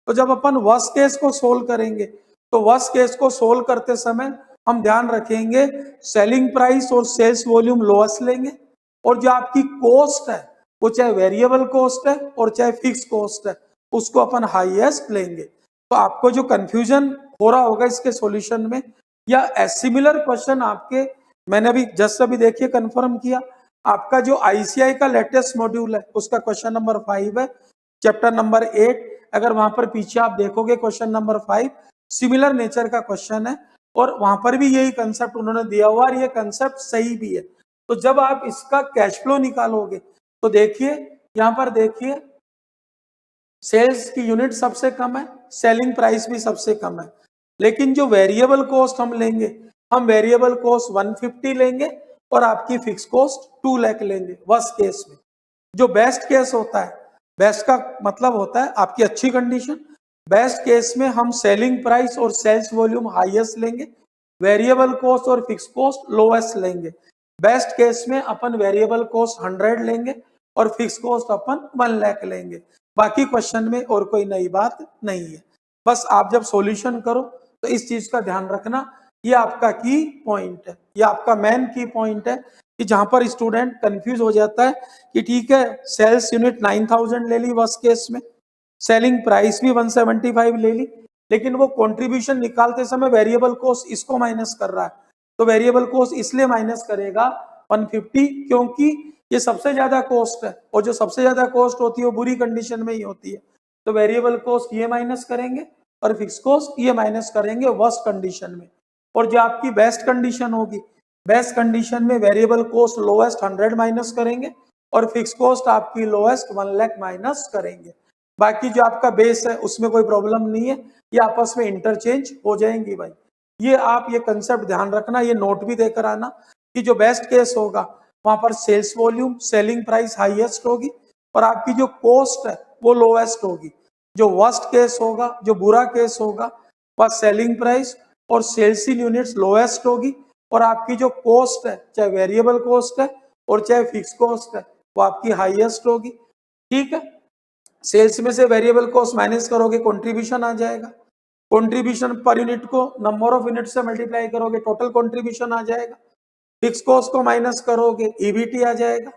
तो जब अपन वर्स्ट केस को सोल्व करेंगे, तो वर्स्ट केस को सोल्व करते समय हम ध्यान रखेंगे सेलिंग प्राइस और सेल्स वॉल्यूम लोएस्ट लेंगे, और जो आपकी कॉस्ट है वो चाहे वेरिएबल कॉस्ट है और चाहे फिक्स कॉस्ट है, उसको अपन हाईएस्ट लेंगे। तो आपको जो कंफ्यूजन हो रहा होगा इसके सॉल्यूशन में, या सिमिलर क्वेश्चन आपके, मैंने अभी जस्ट अभी देखिए कंफर्म किया, आपका जो आईसीआई का लेटेस्ट मॉड्यूल है उसका क्वेश्चन नंबर 5 है, चैप्टर नंबर 8। अगर वहां पर पीछे आप देखोगे क्वेश्चन नंबर 5 सिमिलर नेचर का क्वेश्चन है, और वहां पर भी यही कंसेप्ट उन्होंने दिया हुआ, और ये कंसेप्ट सही भी है। तो जब आप इसका कैश फ्लो निकालोगे तो देखिए, यहां पर देखिए सेल्स की यूनिट सबसे कम है, सेलिंग प्राइस भी सबसे कम है, लेकिन जो वेरिएबल कॉस्ट हम लेंगे, हम वेरिएबल कॉस्ट 150 लेंगे और आपकी फिक्स कॉस्ट 2 लाख लेंगे वर्स्ट केस में। जो बेस्ट केस होता है, बेस्ट का मतलब होता है आपकी अच्छी कंडीशन, बेस्ट केस में हम सेलिंग प्राइस और सेल्स वॉल्यूम हाईएस्ट लेंगे, वेरिएबल कॉस्ट और फिक्स कॉस्ट लोएस्ट लेंगे। बेस्ट केस में अपन वेरिएबल कॉस्ट 100 लेंगे और फिक्स कॉस्ट अपन 1 लाख लेंगे। बाकी क्वेश्चन में और कोई नई बात नहीं है। बस आप जब सॉल्यूशन करो तो इस चीज का ध्यान रखना, ये आपका की पॉइंट है, ये आपका मेन की पॉइंट है, कि जहां पर स्टूडेंट कंफ्यूज हो जाता है कि ठीक है सेल्स यूनिट 9000 ले ली वर्स्ट केस में, सेलिंग प्राइस भी 175 ले ली, लेकिन वो कंट्रीब्यूशन निकालते समय वेरिएबल कॉस्ट इसको माइनस कर रहा है। तो वेरिएबल कॉस्ट इसलिए माइनस करेगा 150 क्योंकि ये सबसे ज्यादा कॉस्ट है, और जो सबसे ज्यादा कॉस्ट होती है वो बुरी कंडीशन में ही होती है। तो वेरिएबल कॉस्ट ये माइनस करेंगे और फिक्स कॉस्ट ये माइनस करेंगे वर्स्ट कंडीशन में। और जो आपकी बेस्ट कंडीशन होगी, बेस्ट कंडीशन में वेरिएबल कॉस्ट लोएस्ट 100 माइनस करेंगे और फिक्स कॉस्ट आपकी लोएस्ट 1 लाख माइनस करेंगे। बाकी जो आपका बेस है उसमें कोई प्रॉब्लम नहीं है, ये आपस में इंटरचेंज हो जाएंगी भाई। ये आप ये कंसेप्ट ध्यान रखना, ये नोट भी देकर आना कि जो बेस्ट केस होगा वहां पर sales volume, selling price highest होगी और आपकी जो कॉस्ट है वो लोएस्ट होगी। जो वर्स्ट केस होगा, जो बुरा केस होगा, वह सेलिंग प्राइस और सेल्स इन यूनिट्स लोएस्ट होगी, और आपकी जो कॉस्ट है, चाहे वेरिएबल कॉस्ट है और चाहे फिक्स कॉस्ट है, वो आपकी हाईएस्ट होगी। ठीक है, सेल्स में से वेरिएबल कॉस्ट माइनस करोगे, कंट्रीब्यूशन आ जाएगा, कंट्रीब्यूशन पर यूनिट को नंबर ऑफ यूनिट से मल्टीप्लाई करोगे, टोटल कंट्रीब्यूशन आ जाएगा, फिक्स कॉस्ट को माइनस करोगे ईबीटी आ जाएगा,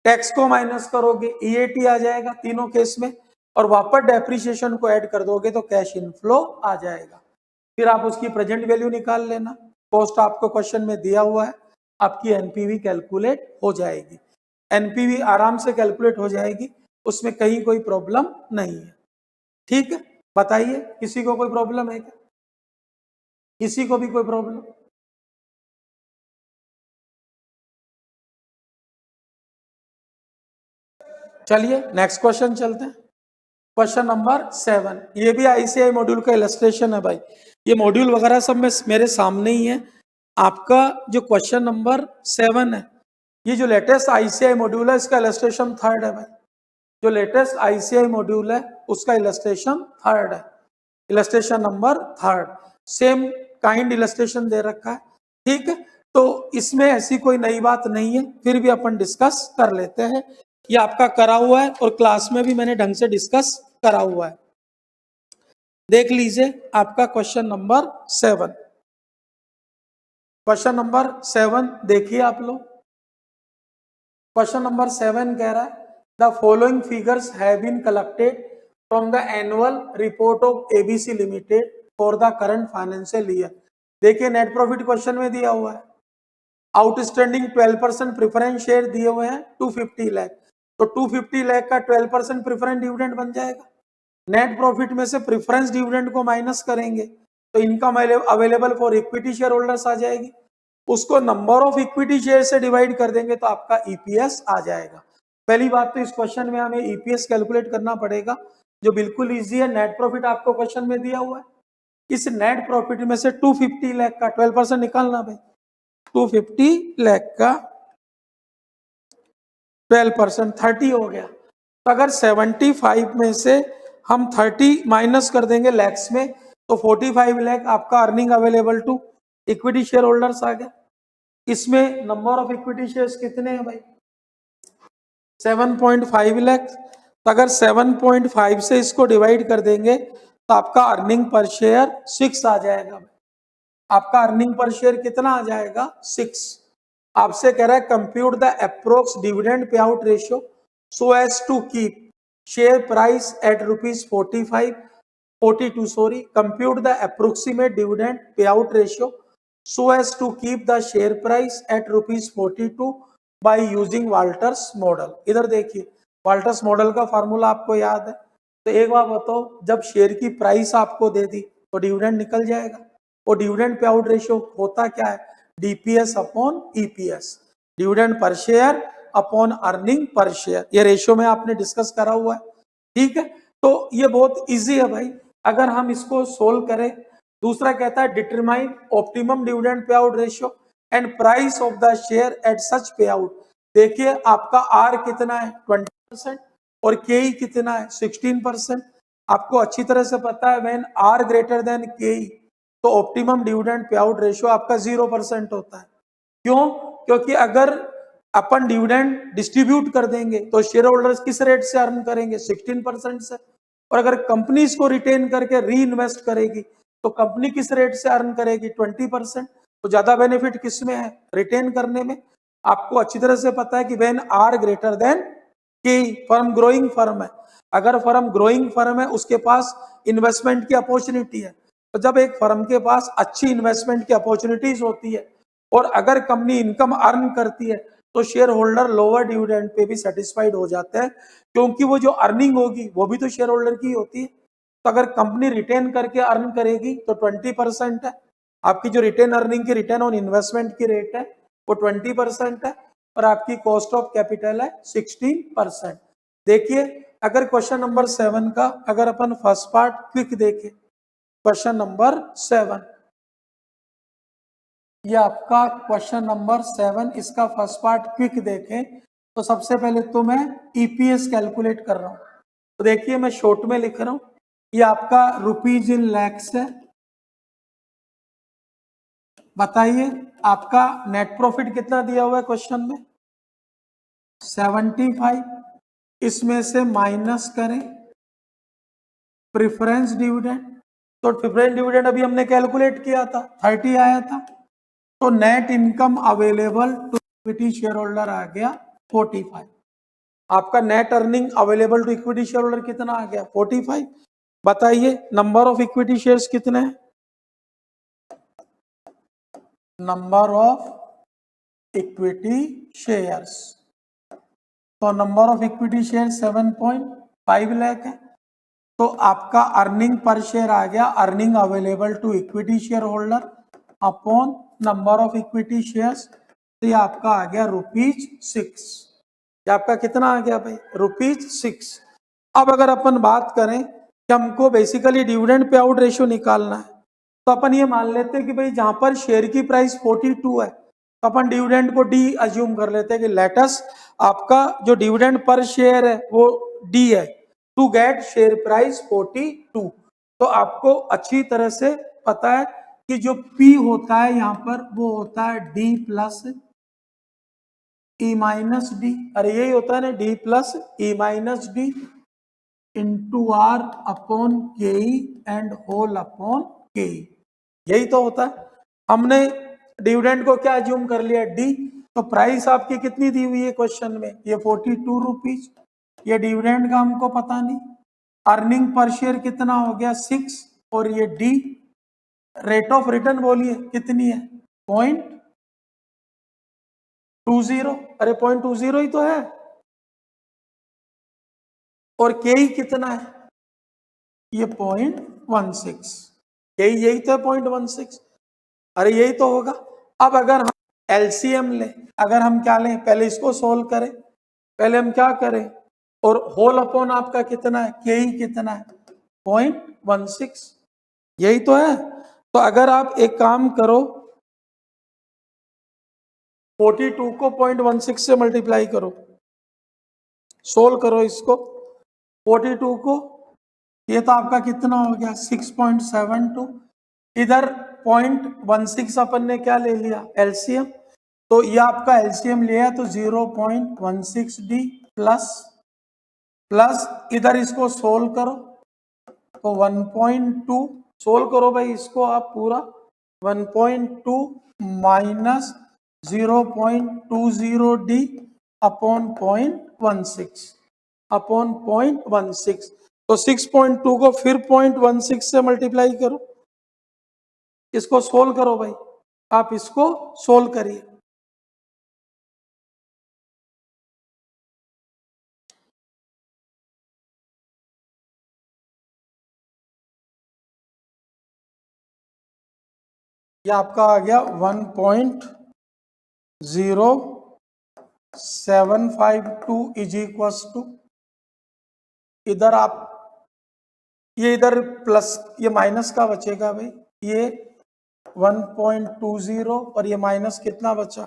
टैक्स को माइनस करोगे ईएटी आ जाएगा तीनों केस में, और वापस डेप्रिसिएशन को ऐड कर दोगे तो कैश इनफ्लो आ जाएगा। फिर आप उसकी प्रेजेंट वैल्यू निकाल लेना, कॉस्ट आपको क्वेश्चन में दिया हुआ है, आपकी एनपीवी कैलकुलेट हो जाएगी। एनपीवी आराम से कैलकुलेट हो जाएगी, उसमें कहीं कोई प्रॉब्लम नहीं है। ठीक है, बताइए किसी को कोई प्रॉब्लम है क्या? किसी को भी कोई प्रॉब्लम? चलिए नेक्स्ट क्वेश्चन चलते हैं। क्वेश्चन नंबर 7, ये भी आईसीआई मॉड्यूल का इलस्ट्रेशन है भाई, ये मॉड्यूल वगैरह सब में मेरे सामने ही है। आपका जो क्वेश्चन नंबर 7 है, ये जो लेटेस्ट आईसीआई मॉड्यूल है इसका इलस्ट्रेशन 3rd है भाई। जो लेटेस्ट आईसीआई मॉड्यूल है उसका इलस्ट्रेशन 3rd है, illustration number 3rd, same kind illustration दे रखा है। ठीक है, तो इसमें ऐसी कोई नई बात नहीं है, फिर भी अपन डिस्कस कर लेते हैं। ये आपका करा हुआ है और क्लास में भी मैंने ढंग से डिस्कस करा हुआ है। देख लीजिए आपका क्वेश्चन नंबर 7, क्वेश्चन नंबर 7 देखिए आप लोग। क्वेश्चन नंबर 7 कह रहा है the following figures have been collected from the annual report of ABC limited for the current financial year. देखिए नेट प्रॉफिट क्वेश्चन में दिया हुआ है, आउटस्टैंडिंग 12% प्रेफरेंस शेयर दिए हुए हैं 250 लाख, तो 250 लाख का 12% प्रेफरेंस डिविडेंड बन जाएगा। नेट प्रॉफिट में से प्रेफरेंस डिविडेंड को माइनस करेंगे तो income available for equity share holders आ जाएगी, उसको नंबर ऑफ इक्विटी शेयर से डिवाइड कर देंगे तो आपका ईपीएस आ जाएगा। पहली बात तो इस क्वेश्चन में हमें ईपीएस कैलकुलेट करना पड़ेगा, जो बिल्कुल इजी है। नेट प्रॉफिट आपको क्वेश्चन में दिया हुआ है, इस नेट प्रॉफिट में से 250 लाख का 12% निकालना भाई। 250 लाख का 12% 30 हो गया। तो अगर 75 में से हम 30 माइनस कर देंगे लैक्स में, तो 45 लाख आपका earning available to equity share holders आ गया। इसमें नंबर ऑफ इक्विटी शेयर्स कितने हैं भाई? 7.5 लाख। तो अगर 7.5 से इसको डिवाइड कर देंगे तो आपका अर्निंग पर शेयर 6 आ जाएगा। आपका अर्निंग पर शेयर कितना आ जाएगा? 6। आपसे कह रहा है compute the approx dividend pay out ratio so as to keep share price at ₹42 sorry, compute the approximate dividend pay out ratio so as to keep the share price at ₹42 by using Walters model. इधर देखिए, Walters model का formula आपको याद है। तो एक बार बताओ, जब शेयर की प्राइस आपको दे दी तो डिविडेंड निकल जाएगा, और डिविडेंड पे आउट रेशियो होता क्या है? DPS upon EPS, dividend per share upon earning per share. ये रेशियो में आपने डिस्कस करा हुआ है, ठीक है। तो ये बहुत इजी है भाई, अगर हम इसको सोल्व करें। दूसरा कहता है determine optimum dividend pay out ratio and price of the share at such पे आउट। देखिए आपका आर कितना है? 20%, और के कितना है? 16%। आपको अच्छी तरह से पता है व्हेन आर ग्रेटर देन के, तो optimum dividend pay out ratio आपका 0% होता है। क्यों? क्योंकि अगर अपन डिविडेंड डिस्ट्रीब्यूट कर देंगे तो शेयर होल्डर्स किस रेट से अर्न करेंगे? 16% से। और अगर कंपनी इसको रिटेन करके री इन्वेस्ट करेगी तो कंपनी किस रेट से अर्न करेगी? 20%। तो ज्यादा बेनिफिट किस में है? रिटेन करने में। आपको अच्छी तरह से पता है कि व्हेन आर ग्रेटर देन के, फर्म ग्रोइंग फर्म है। अगर फर्म ग्रोइंग फर्म है, उसके पास इन्वेस्टमेंट की अपॉर्चुनिटी है। तो जब एक फर्म के पास अच्छी इन्वेस्टमेंट की अपॉर्चुनिटीज होती है और अगर कंपनी इनकम अर्न करती है, तो share holder lower dividend pay भी सेटिस्फाइड हो जाते हैं, क्योंकि वो जो अर्निंग होगी वो भी तो शेयर होल्डर की होती है। तो अगर कंपनी रिटेन करके अर्न करेगी तो 20% है। आपकी जो रिटेन अर्निंग की रिटर्न ऑन इन्वेस्टमेंट की रेट है वो 20% है, और आपकी कॉस्ट ऑफ कैपिटल है 16%। देखिए, अगर क्वेश्चन नंबर 7 का अगर अपन फर्स्ट पार्ट क्विक देखें, क्वेश्चन नंबर 7, ये आपका क्वेश्चन नंबर 7, इसका फर्स्ट पार्ट क्विक देखें तो सबसे पहले तो मैं ईपीएस कैलकुलेट कर रहा हूं। तो देखिए मैं शॉर्ट में लिख रहा हूं, ये आपका रुपीज इन लैक्स है। बताइए आपका नेट प्रॉफिट कितना दिया हुआ है क्वेश्चन में? 75। इसमें से माइनस करें प्रेफरेंस डिविडेंड, तो प्रेफरेंस डिविडेंड अभी हमने कैलकुलेट किया था, 30 आया था। तो net income available to equity share holder आ गया 45। आपका net earning available to equity share holder कितना आ गया? 45। बताइए नंबर ऑफ इक्विटी शेयर्स कितने हैं? नंबर ऑफ इक्विटी शेयर्स, तो number of equity share 7.5 lakh है। तो आपका अर्निंग पर शेयर आ गया, earning available to equity share holder upon number of equity shares, तो ये आपका आ गया ₹6। ये आपका कितना आ गया भाई? ₹6। अब अगर अपन बात करें कि हमको basically dividend pay out ratio निकालना है, तो अपन ये मान लेते हैं कि भाई जहां पर शेयर की प्राइस 42 है, तो अपन डिविडेंड को डी अज्यूम कर लेते हैं कि लेटस आपका जो डिविडेंड पर शेयर है वो डी है, टू गेट शेयर प्राइस 42। तो आपको अच्छी तरह से पता है कि जो पी होता है यहाँ पर वो होता है D plus E minus D. अरे यही होता है ना, D plus E minus D into R upon K and whole upon K, यही तो होता है। हमने डिविडेंड को क्या अज्यूम कर लिया? डी। तो प्राइस आपकी कितनी दी हुई है क्वेश्चन में? ये 42 रुपीज। ये डिविडेंड का हमको पता नहीं। अर्निंग पर शेयर कितना हो गया? 6। और ये डी, रेट ऑफ रिटर्न बोलिए कितनी है? 0.20। अरे 0.20 ही तो है। और के कितना है? ये 0.16। यही तो है 0.16। अरे यही तो होगा। अब अगर हम एलसीएम लें, अगर हम क्या लें, पहले इसको सोल्व करें, पहले हम क्या करें, और होल अपॉन आपका कितना है, के ही कितना है 0.16, यही तो है। तो अगर आप एक काम करो 42 को 0.16 से मल्टीप्लाई करो, सोल्व करो इसको, 42 को, ये तो आपका कितना हो गया 6.72, इधर 0.16 अपन ने क्या ले लिया एलसीएम, तो ये आपका एलसीएम लिया तो 0.16d प्लस इधर इसको सोल्व करो तो 1.2, सोल्व करो भाई इसको आप पूरा, 1.2 माइनस 0.20d अपॉन 0.16 अपॉन 0.16, तो 6.2 को फिर 0.16 से मल्टीप्लाई करो, इसको सोल्व करो भाई, आप इसको सोल्व करिए। ये आपका आ गया 1.0752 इज इक्वल टू, इधर आप ये इधर प्लस ये माइनस का बचेगा भाई, ये 1.20 और ये माइनस कितना बचा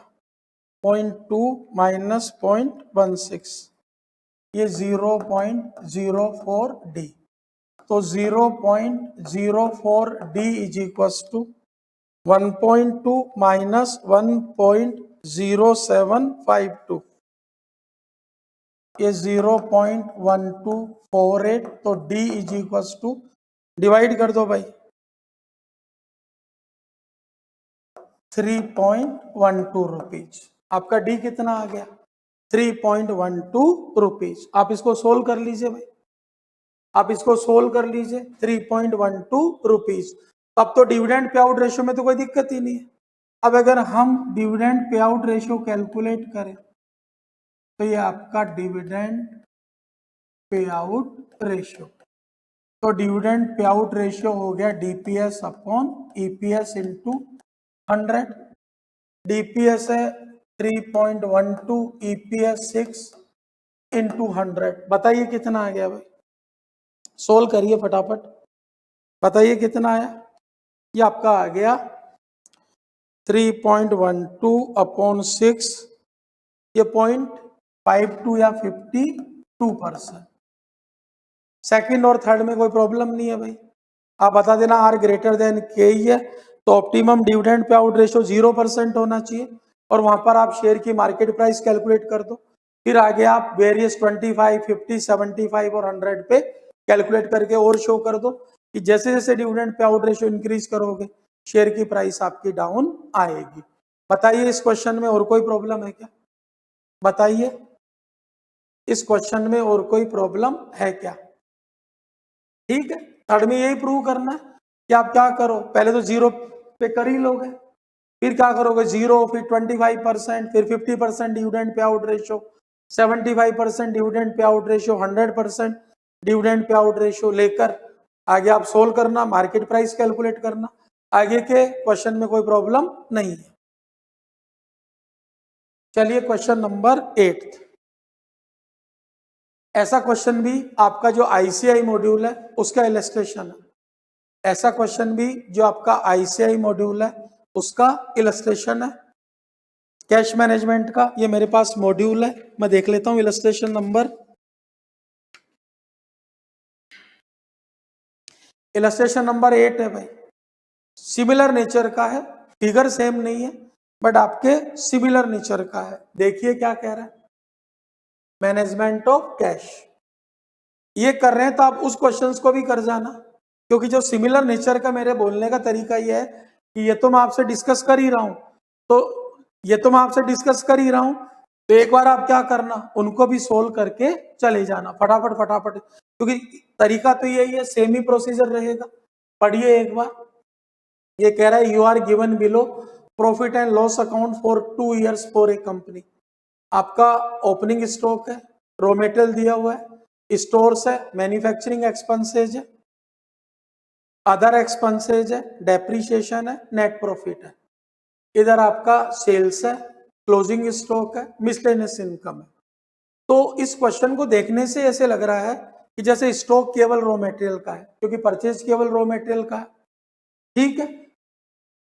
0.2 माइनस 0.16, ये 0.04d, तो 0.04d is equal to 1.2 minus 1.0752, ये 0.1248, तो d is equal to, divide कर दो भाई 3.12 रुपीज, आपका डी कितना आ गया 3.12 रुपीज। आप इसको सोल्व कर लीजिए भाई, आप इसको सोल्व कर लीजिए 3.12 रुपीज। अब तो डिविडेंड पे आउट रेशियो में तो कोई दिक्कत ही नहीं है। अब अगर हम dividend pay out ratio calculate करें तो ये आपका डिविडेंड पे आउट रेशियो, तो डिविडेंड पे आउट रेशियो हो गया DPS upon EPS into 100, DPS है 3.12, ईपीएस 6 इंटू 100, बताइए कितना आ गया भाई, सोल्व करिए फटाफट, बताइए कितना आया। ये आपका आ गया 3.12 अपॉन 6, ये 0.52 या 52%। सेकंड और थर्ड में कोई प्रॉब्लम नहीं है भाई, आप बता देना आर ग्रेटर देन के ही है, तो optimum dividend pay out ratio 0% होना चाहिए, और वहां पर आप शेयर की मार्केट प्राइस कैलकुलेट कर दो, फिर आगे आप वेरियस 25, 50, 75 और 100 पे कैलकुलेट करके और शो कर दो कि जैसे जैसे dividend pay out ratio increase करोगे शेयर की प्राइस आपकी डाउन आएगी। बताइए इस क्वेश्चन में और कोई प्रॉब्लम है क्या, बताइए इस क्वेश्चन में और कोई प्रॉब्लम है क्या। ठीक है, थर्ड में यही प्रूव करना है कि आप क्या करो, पहले तो 0 पे कर ही लोगे, फिर क्या करोगे 0, फिर 25%, फिर 50% dividend pay out ratio, 75% dividend pay out ratio, 100% dividend pay out ratio लेकर आगे आप सोल्व करना, मार्केट प्राइस कैलकुलेट करना, आगे के क्वेश्चन में कोई प्रॉब्लम नहीं है। चलिए क्वेश्चन नंबर 8, ऐसा क्वेश्चन भी आपका जो आईसीआई मॉड्यूल है उसका इलस्ट्रेशन है, ऐसा क्वेश्चन भी जो आपका आईसीआई मॉड्यूल है उसका इलस्ट्रेशन है, कैश मैनेजमेंट का ये मेरे पास मॉड्यूल है, मैं देख लेता हूं इलस्ट्रेशन नंबर, इलस्ट्रेशन नंबर 8 है भाई, सिमिलर नेचर का है, फिगर सेम नहीं है बट आपके सिमिलर नेचर का है। देखिए क्या कह रहा है, मैनेजमेंट ऑफ कैश, ये कर रहे हैं तो आप उस क्वेश्चंस को भी कर जाना, क्योंकि जो सिमिलर नेचर का मेरे बोलने का तरीका ये है कि ये तो मैं आपसे डिस्कस कर ही रहा हूं, तो ये तो मैं आपसे डिस्कस कर ही रहा हूं, तो एक बार आप क्या करना उनको भी सोल्व करके चले जाना फटाफट फटाफट, क्योंकि तरीका तो यही है, सेम ही प्रोसीजर रहेगा। पढ़िए एक बार, ये कह रहा है you are given below profit and loss account for 2 years for a company, आपका ओपनिंग स्टॉक है, रॉ मेटेरियल दिया हुआ है, स्टोर्स है, मैन्युफैक्चरिंग एक्सपेंसेज है, अदर एक्सपेंसेज है, डेप्रीशिएशन है, नेट प्रॉफिट है, इधर आपका सेल्स है, क्लोजिंग स्टॉक है, मिसलेनियस इनकम है। तो इस क्वेश्चन को देखने से ऐसे लग रहा है कि जैसे स्टॉक केवल रॉ मटेरियल का है, क्योंकि परचेज केवल रॉ मटेरियल का है। ठीक है,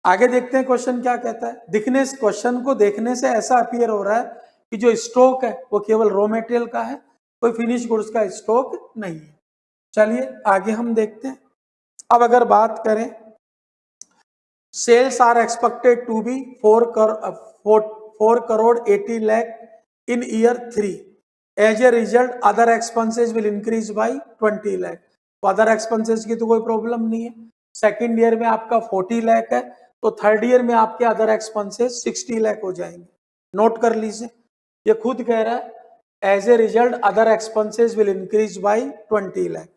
आगे देखते हैं क्वेश्चन क्या कहता है। दिखने क्वेश्चन को देखने से ऐसा अपीयर हो रहा है कि जो स्टॉक है वो केवल रॉ मटेरियल का है, कोई फिनिश गुड्स का स्टॉक नहीं है। चलिए आगे हम देखते हैं। अब अगर बात करें, sales are expected to be 4 crore 80 lakh in year 3. As a result, other expenses will increase by 20 lakh. तो अदर एक्सपेंसेस की तो कोई प्रॉब्लम नहीं है। सेकेंड ईयर में आपका 40 लाख है, तो थर्ड ईयर में आपके अदर एक्सपेंसेस 60 लाख हो जाएंगे। नोट कर लीजिए, ये खुद कह रहा है as a result other expenses will increase by 20 lakh.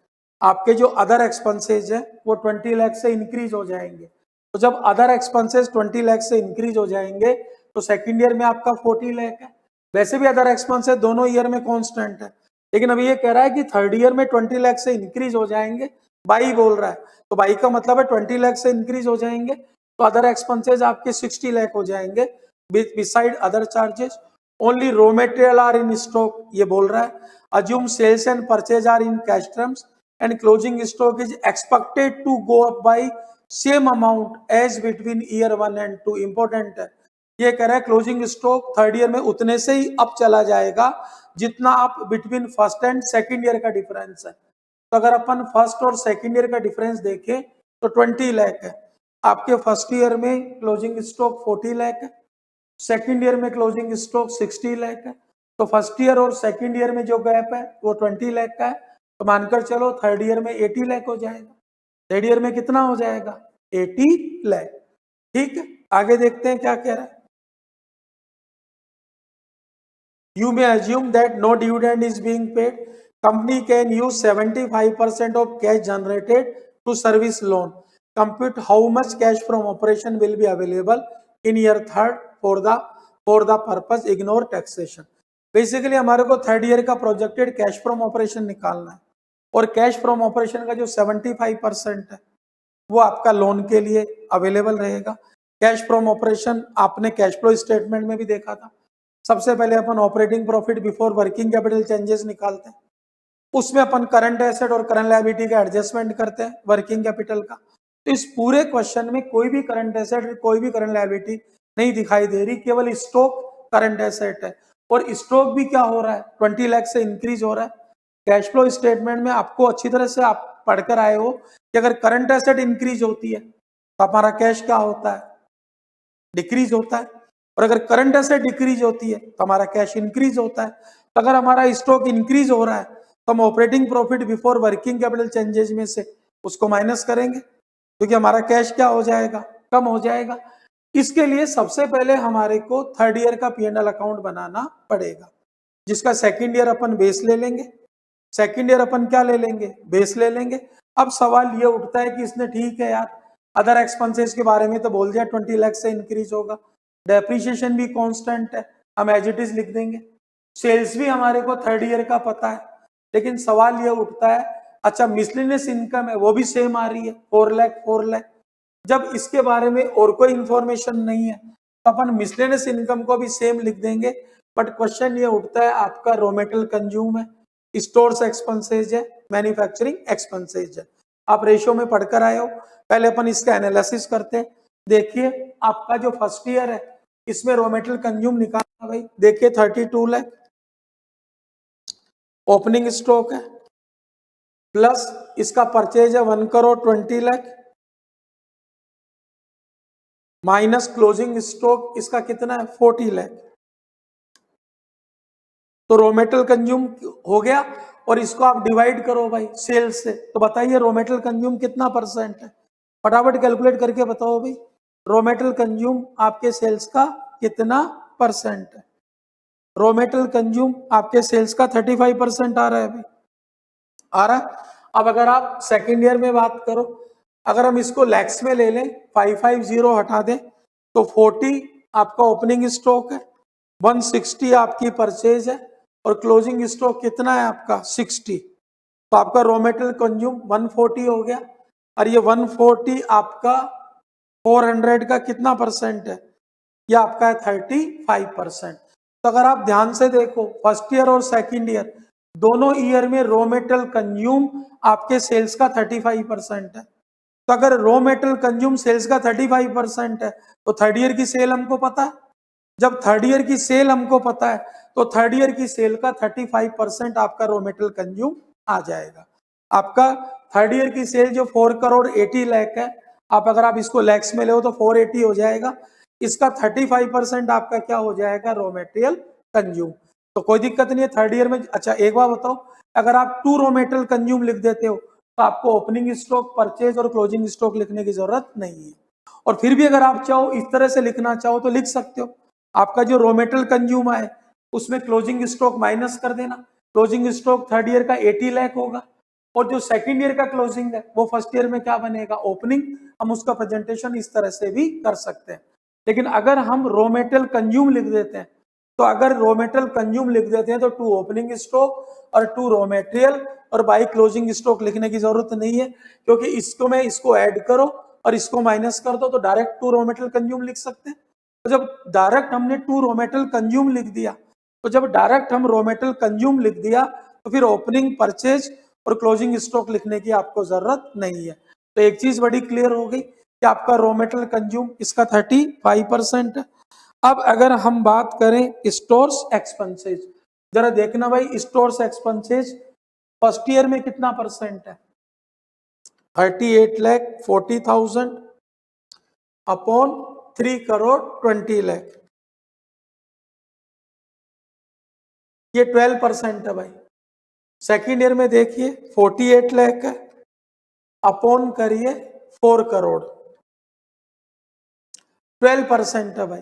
आपके जो अदर एक्सपेंसेस है वो 20 लाख से इंक्रीज हो जाएंगे। तो जब अदर एक्सपेंसेस 20 लाख से इंक्रीज हो जाएंगे तो सेकेंड ईयर में आपका 40 लाख है। वैसे भी अदर एक्सपेंसेस दोनों ईयर में कांस्टेंट है, लेकिन अभी ये कह रहा है कि थर्ड ईयर में 20 लाख से इंक्रीज हो जाएंगे। बाई बोल रहा है, तो बाई का मतलब है 20 लाख से इंक्रीज हो जाएंगे, तो अदर एक्सपेंसेस आपके 60 लाख हो जाएंगे beside other charges. Only raw material are in stock, ये बोल रहा है। Assume sales and purchase are in cash terms and closing stock is expected to go up by same amount as between year 1 and 2। Important है, ये कह रहा है closing stock third year में उतने से ही अप चला जाएगा जितना आप between first and second year का डिफरेंस है। तो अगर अपन फर्स्ट और सेकेंड ईयर का डिफरेंस देखें तो 20 लाख है। आपके फर्स्ट ईयर में क्लोजिंग स्टॉक 40 लाख है, सेकेंड ईयर में क्लोजिंग स्टॉक 60 लाख है। तो फर्स्ट ईयर और सेकेंड ईयर में जो गैप है वो 20 लाख का है, तो मानकर चलो थर्ड ईयर में 80 लाख हो जाएगा। थर्ड ईयर में कितना हो जाएगा? 80 लाख। ठीक है, आगे देखते हैं क्या कह रहा है। You may assume that no dividend is being paid. Company can use 75% of cash generated to service loan. Compute how much cash from operation will be available in year third for the purpose. Ignore taxation. Basically हमारे को third year का projected cash from operation निकालना है, और cash from operation का जो 75% है वो आपका लोन के लिए अवेलेबल रहेगा। कैश फ्रॉम ऑपरेशन आपने कैश फ्लो स्टेटमेंट में भी देखा था। सबसे पहले अपन operating profit before working capital changes निकालते हैं, उसमें अपन करंट एसेट और करंट लायबिलिटी का एडजस्टमेंट करते हैं वर्किंग कैपिटल का। तो इस पूरे क्वेश्चन में कोई भी करंट एसेट कोई भी करंट लायबिलिटी नहीं दिखाई दे रही, केवल स्टॉक करंट एसेट है। और स्टॉक भी क्या हो रहा है? 20 लाख से इंक्रीज हो रहा है। कैश फ्लो स्टेटमेंट में आपको अच्छी तरह से आप पढ़कर आए हो कि अगर करंट एसेट इंक्रीज होती है तो हमारा कैश क्या होता है? डिक्रीज होता है। और अगर करंट एसेट डिक्रीज होती है तो हमारा कैश इंक्रीज होता है। तो अगर हमारा स्टॉक इंक्रीज हो रहा है तो हम operating profit before working capital changes में से उसको माइनस करेंगे, क्योंकि हमारा कैश क्या हो जाएगा? कम हो जाएगा। इसके लिए सबसे पहले हमारे को थर्ड ईयर का P&L अकाउंट बनाना पड़ेगा, जिसका सेकेंड ईयर अपन बेस ले लेंगे। सेकेंड ईयर अपन क्या ले लेंगे? बेस ले लेंगे। अब सवाल ये उठता है कि इसने ठीक है यार, अदर एक्सपेंसेस के बारे में तो बोल दिया 20 लाख से इंक्रीज होगा, डेप्रीशिएशन भी कांस्टेंट है, हम एज इट इज लिख देंगे। सेल्स भी हमारे को थर्ड ईयर का पता है, लेकिन सवाल ये उठता है अच्छा मिसलेनियस इनकम है वो भी सेम आ रही है 4 लाख। जब इसके बारे में और कोई इंफॉर्मेशन नहीं है तो अपन मिसलेनियस इनकम को भी सेम लिख देंगे। बट क्वेश्चन ये उठता है आपका रॉ मटेरियल कंज्यूम है, स्टोर्स एक्सपेंसेज है, मैन्युफैक्चरिंग एक्सपेंसेज है। आप रेशियो में पढ़कर आए हो। पहले अपन इसका एनालिसिस करते हैं। देखिए आपका जो फर्स्ट ईयर है इसमें रॉ मटेरियल कंज्यूम निकालना भाई, देखिए 32 लाख ओपनिंग स्टॉक है, प्लस इसका परचेज है 1 crore 20 lakh, minus closing stock इसका कितना है 40 लाख। तो रॉ मटेरियल कंज्यूम हो गया, और इसको आप डिवाइड करो भाई सेल्स से, तो बताइए रॉ मटेरियल कंज्यूम कितना परसेंट है? फटाफट कैलकुलेट करके बताओ भाई, रॉ मटेरियल कंज्यूम आपके सेल्स का कितना परसेंट है? रॉ मटेरियल कंज्यूम आपके सेल्स का 35% आ रहा है भाई, आ रहा है। अब अगर आप सेकेंड ईयर में बात करो, अगर हम इसको लैक्स में ले लें, 550 हटा दें तो 40 आपका ओपनिंग स्टॉक है, 160 आपकी परचेज है, और क्लोजिंग स्टॉक कितना है आपका 60। तो आपका रॉ मटेरियल कंज्यूम 140 हो गया, और ये 140 आपका 400 का कितना परसेंट है? ये आपका है 35%। तो अगर आप ध्यान से देखो फर्स्ट ईयर और सेकंड ईयर दोनों ईयर में रॉ मेटेरियल कंज्यूम आपके सेल्स का 35% है। तो अगर रॉ मेटेरियल कंज्यूम सेल्स का 35% है तो थर्ड ईयर की सेल हमको पता है। जब थर्ड ईयर की सेल हमको पता है तो थर्ड ईयर की सेल का 35% आपका रॉ मेटेरियल कंज्यूम आ जाएगा। आपका थर्ड ईयर की सेल जो 4 करोड़ 80 लाख है, अगर आप इसको लैक्स में ले तो 480 हो जाएगा। इसका 35% आपका क्या हो जाएगा, रॉ मेटेरियल कंज्यूम। तो कोई दिक्कत नहीं है थर्ड ईयर में। अच्छा एक बार बताओ, अगर आप 2 रॉ मेटेरियल कंज्यूम लिख देते हो तो आपको ओपनिंग स्टॉक, परचेज और क्लोजिंग स्टॉक लिखने की जरूरत नहीं है। और फिर भी अगर आप चाहो इस तरह से लिखना चाहो तो लिख सकते हो। आपका जो रॉ मेटेरियल कंज्यूम है उसमें क्लोजिंग स्टॉक माइनस कर देना। क्लोजिंग स्टॉक थर्ड ईयर का 80 लाख होगा और जो सेकंड ईयर का क्लोजिंग है वो फर्स्ट ईयर में क्या बनेगा, ओपनिंग। हम उसका प्रेजेंटेशन इस तरह से भी कर सकते हैं। लेकिन अगर हम रॉ मेटेरियल कंज्यूम लिख देते हैं तो अगर रॉ मेटेरियल कंज्यूम लिख देते हैं तो 2 ओपनिंग स्टॉक और 2 रॉ मेटेरियल और बाई क्लोजिंग स्टॉक लिखने की जरूरत नहीं है, क्योंकि इसको ऐड करो और इसको माइनस कर दो तो डायरेक्ट 2 रॉ मेटेरियल कंज्यूम लिख सकते हैं। तो जब डायरेक्ट हमने 2 रॉ मेटेरियल कंज्यूम लिख दिया, तो जब डायरेक्ट हम रॉ मेटेरियल कंज्यूम लिख दिया तो फिर ओपनिंग, परचेज और क्लोजिंग स्टॉक लिखने की आपको जरूरत नहीं है। तो एक चीज बड़ी क्लियर हो गई कि आपका रॉ मेटेरियल कंज्यूम इसका 35% है। अब अगर हम बात करें स्टोर्स एक्सपेंसेस, जरा देखना भाई स्टोर्स एक्सपेंसेस फर्स्ट ईयर में कितना परसेंट है, 38,40,000 अपॉन 3 करोड़ 20 लाख, ये 12% है भाई। सेकेंड ईयर में देखिए 48 लाख है अपॉन करिए 4 करोड़, 12% है भाई।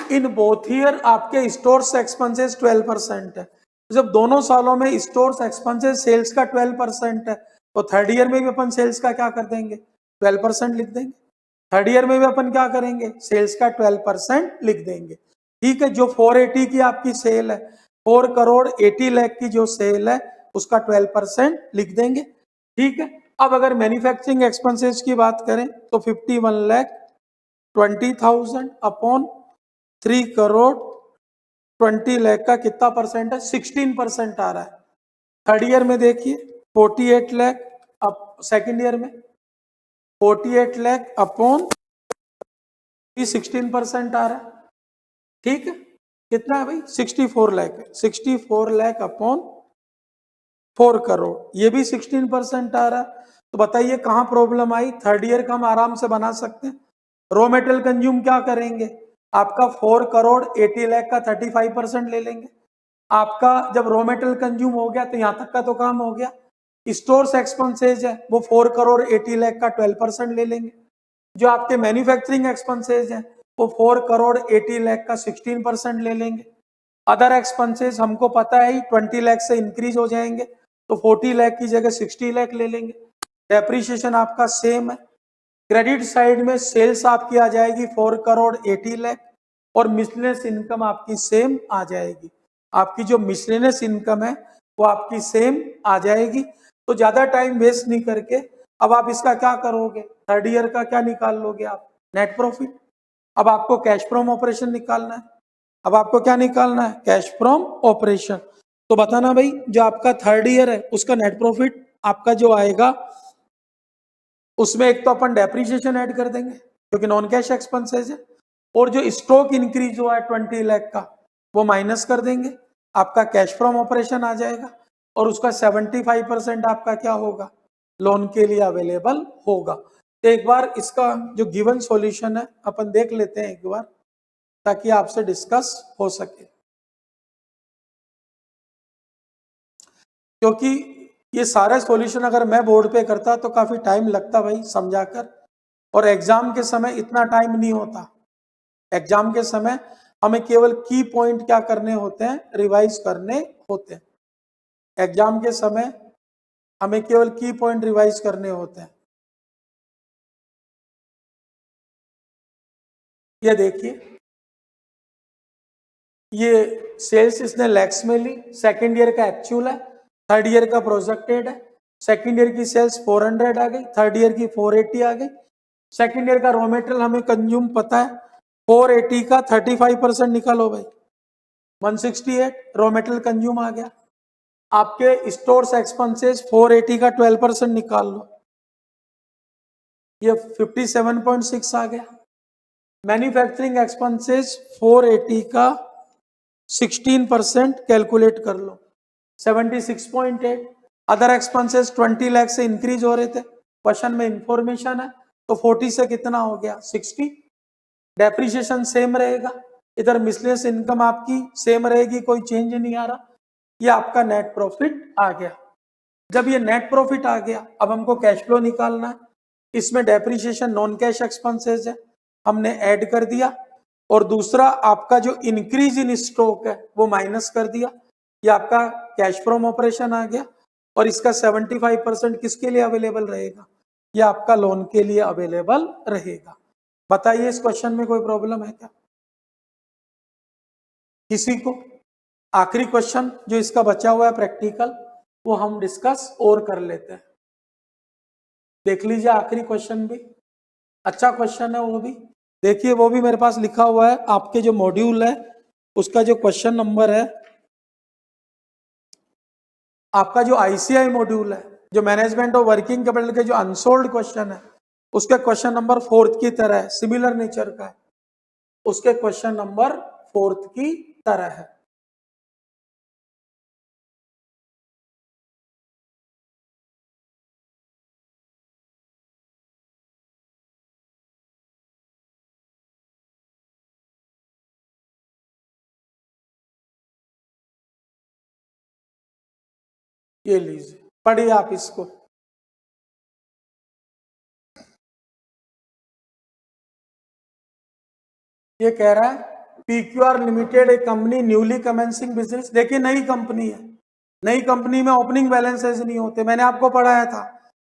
इन बोथ ईयर आपके स्टोर्स एक्सपेंसेस 12% है। जब दोनों सालों में स्टोर्स एक्सपेंसेस सेल्स का 12% है तो थर्ड ईयर में भी अपन सेल्स का क्या कर देंगे, 12% लिख देंगे। थर्ड ईयर में भी अपन क्या करेंगे, सेल्स का 12% लिख देंगे। ठीक है, जो 480 की आपकी सेल है, 4 करोड़ 80 लाख की जो सेल है उसका 12% लिख देंगे। ठीक है, अब अगर मैन्युफैक्चरिंग एक्सपेंसेस की बात करें तो 51,20,000 अपॉन 3 करोड़ 20 लाख का कितना परसेंट है, 16% आ रहा है। थर्ड ईयर में देखिए 48 लाख, अब सेकेंड ईयर में 48 लाख अपॉन 16% आ रहा है। ठीक है, कितना है भाई, 64 लाख है। 64 लाख अपॉन 4 करोड़, ये भी 16% आ रहा है। तो बताइए कहां प्रॉब्लम आई। थर्ड ईयर का हम आराम से बना सकते हैं। रॉ मेटेरियल कंज्यूम क्या करेंगे, आपका 4 करोड़ 80 लाख का 35% ले लेंगे। आपका जब रॉ मेटेरियल कंज्यूम हो गया तो यहां तक का तो काम हो गया। स्टोर्स एक्सपेंसेज है वो 4 करोड़ 80 लाख का 12% ले लेंगे। जो आपके मैन्युफैक्चरिंग एक्सपेंसेज है वो 4 करोड़ 80 लाख का 16% ले लेंगे। अदर एक्सपेंसेस हमको पता है ही 20 लाख से इंक्रीज हो जाएंगे तो 40 लाख की जगह 60 लाख ले लेंगे। डेप्रीशिएशन आपका सेम है। क्रेडिट साइड में सेल्स आपकी आ जाएगी 4 करोड़ 80 लाख और मिसलेनियस इनकम आपकी सेम आ जाएगी। आपकी जो मिसलेनियस इनकम है वो आपकी सेम आ जाएगी। तो ज्यादा टाइम वेस्ट नहीं करके अब आप इसका क्या करोगे, थर्ड ईयर का क्या निकाल लोगे आप, नेट प्रॉफिट। अब आपको कैश फ्रॉम ऑपरेशन निकालना है। अब आपको क्या निकालना है, कैश फ्रॉम ऑपरेशन। तो बताना भाई जो आपका थर्ड ईयर है उसका नेट प्रॉफिट आपका जो आएगा उसमें एक तो अपन डेप्रीशिएशन ऐड कर देंगे क्योंकि नॉन कैश एक्सपेंसेस है, और जो स्टॉक इंक्रीज हुआ है 20 लाख का वो माइनस कर देंगे। आपका कैश फ्रॉम ऑपरेशन आ जाएगा और उसका 75% आपका क्या होगा, लोन के लिए अवेलेबल होगा। तो एक बार इसका जो गिवन सॉल्यूशन है अपन देख लेते हैं एक बार, ताकि आपसे डिस्कस हो सके। क्योंकि ये सारे सॉल्यूशन अगर मैं बोर्ड पे करता तो काफी टाइम लगता भाई समझाकर, और एग्जाम के समय इतना टाइम नहीं होता। एग्जाम के समय हमें केवल की पॉइंट क्या करने होते हैं, रिवाइज करने होते हैं। एग्जाम के समय हमें केवल की पॉइंट रिवाइज करने होते हैं। ये देखिए, ये सेल्स इसने लैक्स में ली, सेकेंड ईयर का एक्चुअल है, थर्ड ईयर का प्रोजेक्टेड है। सेकेंड ईयर की सेल्स 400 आ गई, थर्ड ईयर की 480 आ गई। सेकेंड ईयर का रॉ मेटेरियल हमें कंज्यूम पता है 480 का 35% निकालो भाई, 168, रॉ मेटेरियल कंज्यूम आ गया। आपके स्टोर्स एक्सपेंसेस 480 का 12% निकाल लो, ये 57.6 आ गया। मैन्युफैक्चरिंग एक्सपेंसेस 480 का 16% कैलकुलेट कर लो, 76.8। अदर एक्सपेंसेस 20 लाख से इंक्रीज हो रहे थे, क्वेश्चन में इंफॉर्मेशन है, तो 40 से कितना हो गया 60। डेप्रिसिएशन सेम रहेगा, इधर मिसलेनियस इनकम आपकी सेम रहेगी, कोई चेंज नहीं आ रहा। ये आपका नेट प्रॉफिट आ गया। जब ये नेट प्रॉफिट आ गया, अब हमको कैश फ्लो निकालना है। इसमें डेप्रिसिएशन नॉन कैश एक्सपेंसेस है, हमने ऐड कर दिया, और दूसरा आपका जो इंक्रीज इन स्टॉक है वो माइनस कर दिया। ये आपका कैश फ्रॉम ऑपरेशन आ गया, और इसका 75% किसके लिए अवेलेबल रहेगा, ये आपका लोन के लिए अवेलेबल रहेगा। बताइए इस क्वेश्चन में कोई प्रॉब्लम है क्या किसी को? आखिरी क्वेश्चन जो इसका बचा हुआ है प्रैक्टिकल, वो हम डिस्कस और कर लेते हैं। देख लीजिए आखिरी क्वेश्चन भी अच्छा क्वेश्चन है, वो भी देखिए, वो भी मेरे पास लिखा हुआ है। आपके जो मॉड्यूल है उसका जो क्वेश्चन नंबर है, आपका जो आईसीआई मॉड्यूल है, जो मैनेजमेंट ऑफ वर्किंग कैपिटल के जो अनसोल्ड क्वेश्चन है, उसके क्वेश्चन नंबर 4 की तरह है, सिमिलर नेचर का है, उसके क्वेश्चन नंबर 4 की तरह है। ये लीजिए, पढ़िए आप इसको। ये कह रहा है पीक्यूआर लिमिटेड एक कंपनी न्यूली कमेंसिंग बिजनेस। देखिए नई कंपनी है, नई कंपनी में ओपनिंग बैलेंसेज नहीं होते। मैंने आपको पढ़ाया था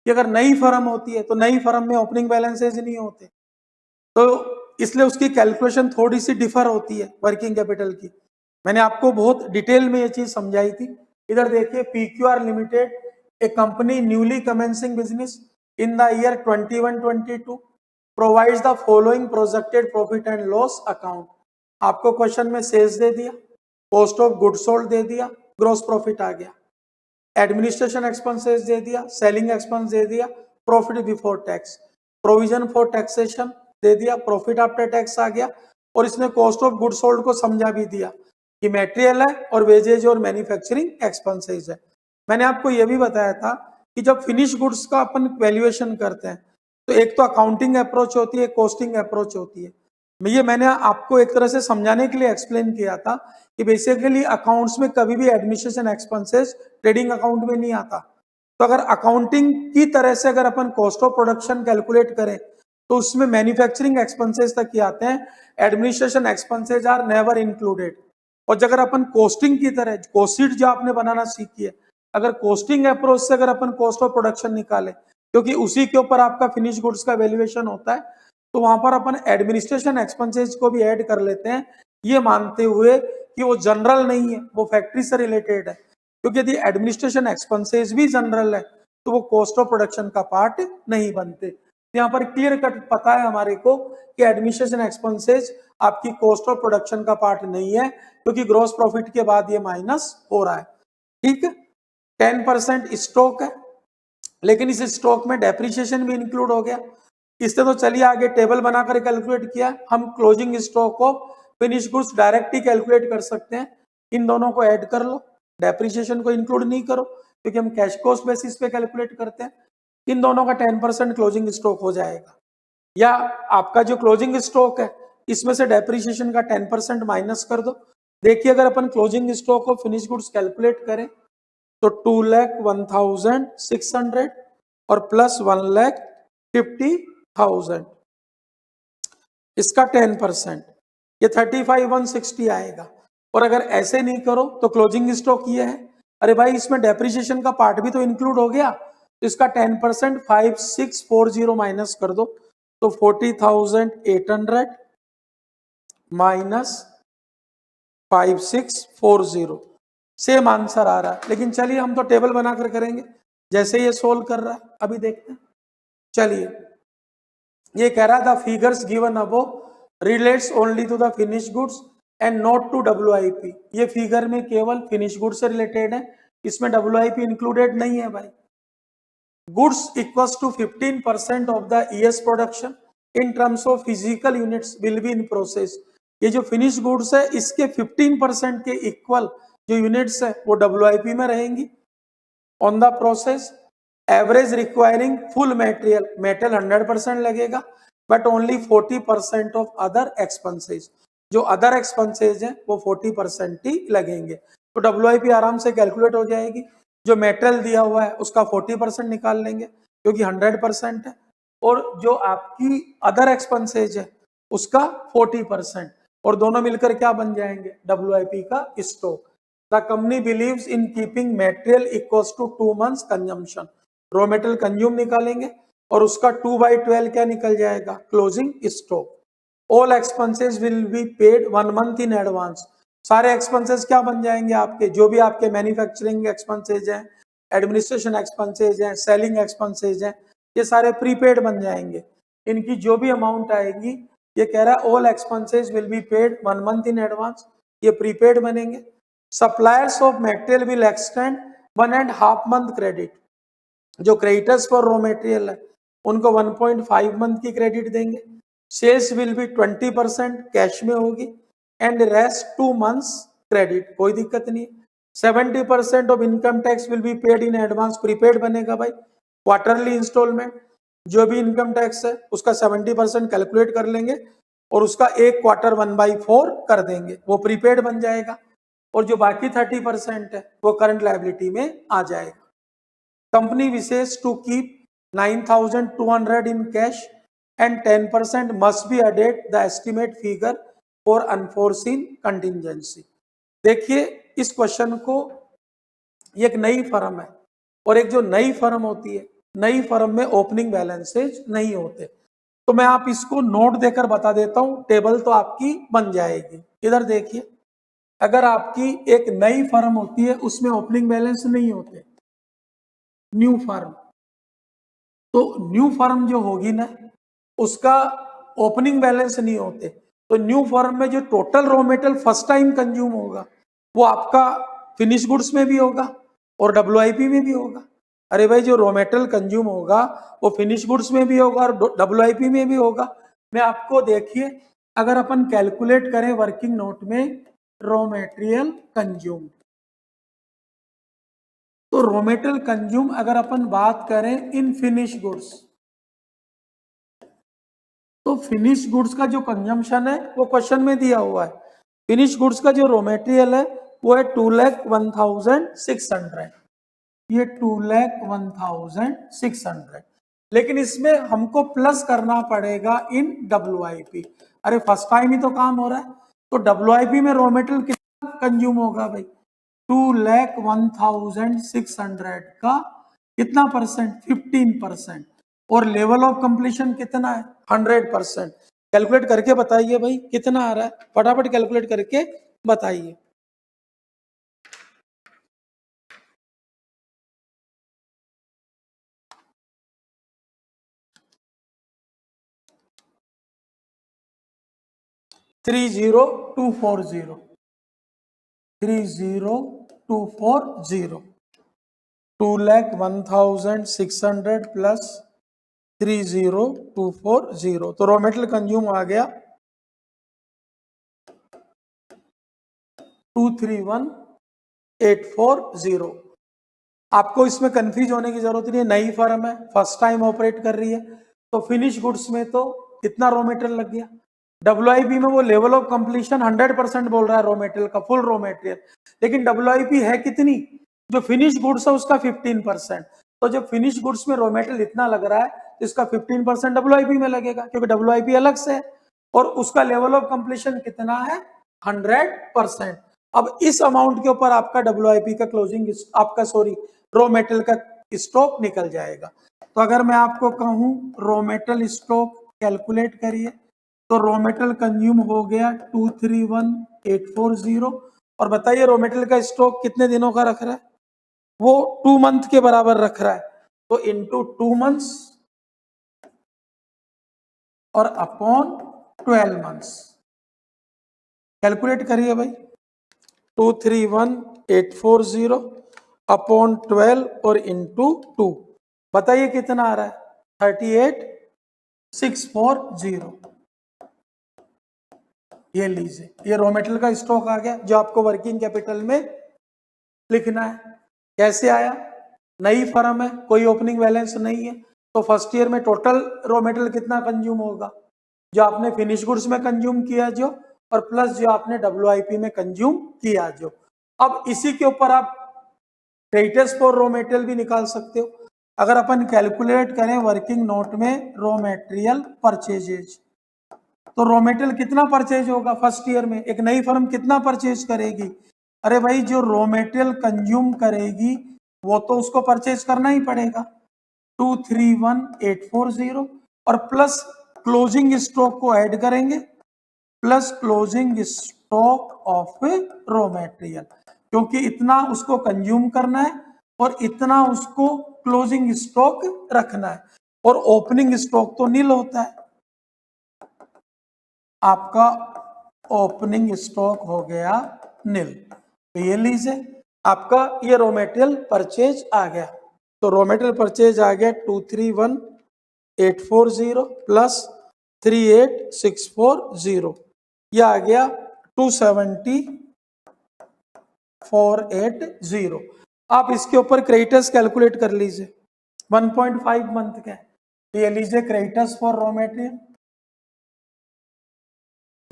कि अगर नई फर्म होती है तो नई फर्म में ओपनिंग बैलेंसेज नहीं होते, तो इसलिए उसकी कैलकुलेशन थोड़ी सी डिफर होती है वर्किंग कैपिटल की। मैंने आपको बहुत डिटेल में ये चीज समझाई थी। इधर देखिए, PQR limited A company newly commencing business in the year 21-22 provides the following projected profit and loss account. आपको क्वेश्चन में सेल्स दे दिया, कॉस्ट ऑफ गुड सोल्ड दे दिया, ग्रॉस प्रॉफिट आ गया, एडमिनिस्ट्रेशन एक्सपेंसेस दे दिया, सेलिंग एक्सपेंस दे दिया, profit before tax, provision for taxation दे दिया, प्रॉफिट आफ्टर टैक्स आ गया, और इसने कॉस्ट ऑफ गुड सोल्ड को समझा भी दिया कि मटेरियल है और वेजेज और मैन्युफैक्चरिंग एक्सपेंसेस है। मैंने आपको यह भी बताया था कि जब फिनिश गुड्स का अपन वैल्यूएशन करते हैं तो एक तो अकाउंटिंग अप्रोच होती है, कॉस्टिंग अप्रोच होती है। ये मैंने आपको एक तरह से समझाने के लिए एक्सप्लेन किया था कि बेसिकली अकाउंट्स में कभी भी एडमिनिस्ट्रेशन एक्सपेंसेस ट्रेडिंग अकाउंट में नहीं आता। तो अगर अकाउंटिंग की तरह से अगर अपन कॉस्ट ऑफ प्रोडक्शन कैलकुलेट करें तो उसमें मैन्युफैक्चरिंग एक्सपेंसेस तक ही आते हैं, administration expenses are never included. और अगर अपन कॉस्टिंग की तरह कॉस्ट शीट जो आपने बनाना सीखी है, अगर कॉस्टिंग अप्रोच से अगर अपन कॉस्ट ऑफ प्रोडक्शन निकाले, क्योंकि उसी के ऊपर आपका फिनिश गुड्स का वैल्यूएशन होता है, तो वहां पर अपन एडमिनिस्ट्रेशन एक्सपेंसेस को भी ऐड कर लेते हैं, ये मानते हुए कि वो जनरल नहीं है, वो फैक्ट्री से रिलेटेड है। क्योंकि यदि एडमिनिस्ट्रेशन एक्सपेंसेस भी जनरल है तो वो कॉस्ट ऑफ प्रोडक्शन का पार्ट नहीं बनते। यहाँ पर क्लियर कट पता है हमारे को कि एडमिनिस्ट्रेशन एक्सपेंसेस आपकी कॉस्ट ऑफ प्रोडक्शन का पार्ट नहीं है, क्योंकि ग्रॉस प्रॉफिट के बाद ये माइनस हो रहा है। ठीक है, 10% स्टॉक है, लेकिन इस स्टॉक में डेप्रिसिएशन भी इंक्लूड हो गया। इससे तो चलिए आगे टेबल बनाकर कैलकुलेट किया, हम क्लोजिंग स्टॉक को फिनिश गुड्स डायरेक्ट ही कैलकुलेट कर सकते हैं। इन दोनों को ऐड कर लो, डेप्रिसिएशन को इंक्लूड नहीं करो क्योंकि हम कैश कॉस्ट बेसिस पे कैलकुलेट करते हैं। इन दोनों का 10% क्लोजिंग स्टॉक हो जाएगा। या आपका जो क्लोजिंग स्टॉक है इसमें से डेप्रिसिएशन का 10% माइनस कर दो। देखिए अगर अपन क्लोजिंग स्टॉक को फिनिश गुड्स कैलकुलेट करें तो 2,01,600 और प्लस 1,50,000, इसका 10%, ये 35,160 आएगा। और अगर ऐसे नहीं करो तो क्लोजिंग स्टॉक ये है, अरे भाई इसमें डेप्रिसिएशन का पार्ट भी तो इंक्लूड हो गया, तो इसका 10% 5,640 माइनस कर दो, तो 40,800 माइनस 5,640, सेम आंसर आ रहा है। लेकिन चलिए हम तो टेबल बनाकर करेंगे, जैसे ये सोल्व कर रहा है अभी देखते हैं। चलिए, ये कह रहा था figures given above relates only to the finish goods and not to WIP। ये फिगर में केवल फिनिश गुड से रिलेटेड है, इसमें WIP इंक्लूडेड नहीं है भाई। Goods equals to 15% of the year's production in terms of physical units will be in process. ये जो फिनिश गुड्स है इसके 15% के इक्वल जो यूनिट्स है वो WIP में रहेंगी। On the process average requiring full material, metal 100% लगेगा, but only 40% of other expenses. जो अदर एक्सपेंसेस हैं वो 40% ही लगेंगे। तो WIP आराम से कैलकुलेट हो जाएगी। जो मेटल दिया हुआ है उसका 40% निकाल लेंगे क्योंकि 100% है, और जो आपकी अदर एक्सपेंसेज है उसका 40%, और दोनों मिलकर क्या बन जाएंगे? WIP का stock. The company believes in keeping material equals to 2 months consumption. Raw material consume निकालेंगे और उसका 2/12 क्या निकल जाएगा? Closing stock. All expenses will be paid 1 month in advance. सारे एक्सपेंसेस क्या बन जाएंगे आपके? जो भी आपके मैन्युफैक्चरिंग एक्सपेंसेज हैं, एडमिनिस्ट्रेशन एक्सपेंसेज हैं, सेलिंग एक्सपेंसेज हैं, ये सारे प्रीपेड बन जाएंगे। इनकी जो भी अमाउंट आएगी, ये कह रहा है all expenses will be paid 1 month in advance, ये प्रीपेड बनेंगे। Suppliers of material will extend 1.5 month credit. जो क्रेडिटर्स फॉर रॉ मेटेरियल है उनको 1.5 month की क्रेडिट देंगे। सेल्स विल बी 20% कैश में होगी एंड रेस्ट 2 months क्रेडिट, कोई दिक्कत नहीं है। 70% of income tax will be paid in advance, prepaid बनेगा भाई। क्वार्टरली इंस्टॉलमेंट, जो भी इनकम टैक्स है उसका 70% कैलकुलेट कर लेंगे और उसका एक क्वार्टर 1/4 कर देंगे, वो प्रीपेड बन जाएगा। और जो बाकी 30% है वो करंट लायबिलिटी में आ जाएगा। Company wishes to keep 9,200 in cash and 10% must be added the estimate figure for unforeseen contingency. देखिए इस क्वेश्चन को, ये एक नई फर्म है और एक जो नई फर्म होती है, नई फर्म में ओपनिंग बैलेंसेज नहीं होते, तो मैं आप इसको नोट देकर बता देता हूं, टेबल तो आपकी बन जाएगी। इधर देखिए, अगर आपकी एक नई फर्म होती है उसमें ओपनिंग बैलेंस नहीं होते, न्यू फर्म, तो न्यू फर्म जो होगी ना उसका ओपनिंग बैलेंस नहीं होते, तो न्यू फर्म में जो total raw material first time consume होगा वो आपका फिनिश गुड्स में भी होगा और WIP में भी होगा। अरे भाई, जो रॉ मेटेरियल कंज्यूम होगा वो फिनिश गुड्स में भी होगा और WIP में भी होगा। मैं आपको देखिए, अगर अपन कैलकुलेट करें वर्किंग नोट में रॉ मेटेरियल कंज्यूम, तो रॉ मेटेरियल कंज्यूम अगर अपन बात करें इन फिनिश गुड्स, तो फिनिश गुड्स का जो कंजम्पशन है वो क्वेश्चन में दिया हुआ है। फिनिश गुड्स का जो रॉ मेटेरियल है वो है 2,01,600, ये 2,01,600, लेकिन इसमें हमको प्लस करना पड़ेगा इन WIP। अरे फर्स्ट टाइम ही तो काम हो रहा है, तो WIP में रॉ मेटेरियल कितना कंज्यूम होगा भाई? 2,01,600 का कितना परसेंट? 15%। और लेवल ऑफ कंप्लीशन कितना है? 100%। कैलकुलेट करके बताइए भाई कितना आ रहा है, फटाफट कैलकुलेट करके बताइए। Three zero two four zero 30240, 2,01,600 plus 30240, तो रॉ मेटेरियल कंज्यूम आ गया 231,840। आपको इसमें कंफ्यूज होने की जरूरत नहीं है, नई फर्म है, फर्स्ट टाइम ऑपरेट कर रही है, तो फिनिश गुड्स में तो इतना रॉ मेटेरियल लग गया। WIP में वो लेवल ऑफ कंप्लीशन 100% बोल रहा है रॉ मेटेरियल का, फुल रॉ मेटेरियल, लेकिन WIP है कितनी? जो फिनिश गुड्स है उसका 15%, तो जब फिनिश गुड्स में रॉ मेटेरियल इतना लग रहा है तो इसका 15% WIP में लगेगा क्योंकि WIP अलग से है और उसका लेवल ऑफ कंप्लीशन कितना है? 100%। अब इस अमाउंट के ऊपर आपका WIP का क्लोजिंग, आपका सॉरी रॉ मेटेरियल का स्टॉक निकल जाएगा। तो अगर मैं आपको कहूं रॉ मेटेरियल स्टॉक कैलकुलेट करिए, तो रॉ मेटेरियल कंज्यूम हो गया 231,840, और बताइए रॉ मेटेरियल का स्टॉक कितने दिनों का रख रहा है? वो 2 month के बराबर रख रहा है, तो इनटू 2 months और अपॉन 12 months, कैलकुलेट करिए भाई, 231840 अपॉन 12 और इंटू 2, बताइए कितना आ रहा है, 38640। ये लीजिए, ये रॉ मेटेरियल का स्टॉक आ गया जो आपको वर्किंग कैपिटल में लिखना है। कैसे आया, नई फर्म है, कोई ओपनिंग बैलेंस नहीं है, तो फर्स्ट ईयर में टोटल रॉ मेटेरियल कितना कंज्यूम होगा, जो आपने फिनिश गुड्स में कंज्यूम किया जो, और प्लस जो आपने WIP में कंज्यूम किया जो। अब इसी के ऊपर आप क्रेडिटर्स फॉर रॉ मेटेरियल भी निकाल सकते हो। अगर अपन कैलकुलेट करें वर्किंग नोट में रॉ मेटेरियल परचेजेज, तो रॉ मेटेरियल कितना परचेज होगा फर्स्ट ईयर में, एक नई फर्म कितना परचेज करेगी, अरे भाई जो रॉ मेटेरियल कंज्यूम करेगी वो तो उसको परचेज करना ही पड़ेगा, 231840, और प्लस क्लोजिंग स्टॉक को ऐड करेंगे, plus closing stock of raw material, क्योंकि इतना उसको कंज्यूम करना है और इतना उसको क्लोजिंग स्टॉक रखना है, और ओपनिंग स्टॉक तो नील होता है। आपका ओपनिंग स्टॉक हो गया नील, तो ये लीजिए आपका ये रॉ मेटेरियल परचेज आ गया। तो रॉ मेटेरियल परचेज आ गया 231840 प्लस 38640, यह आ गया 27480। आप इसके ऊपर क्रेडिटर्स कैलकुलेट कर लीजिए, 1.5 मंथ का, ये लीजिए क्रेडिटर्स फॉर रॉ मेटेरियल,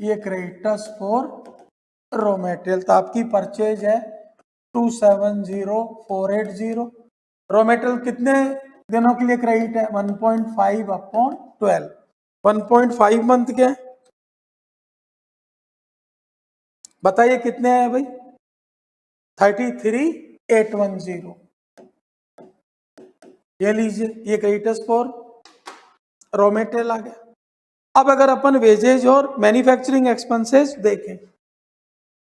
ये क्रेडिटर्स फॉर रॉ मेटेरियल, तो आपकी परचेज है 270480। रॉ मेटेरियल कितने दिनों के लिए क्रेडिट है, 1.5 अपॉन 12, 1.5 मंथ के, बताइए कितने हैं भाई, 33810। ये लीजिए, ये क्रेडिटर्स फॉर रॉ मेटेरियल आ गया। अब अगर अपन वेजेज और मैन्युफैक्चरिंग एक्सपेंसेस देखें,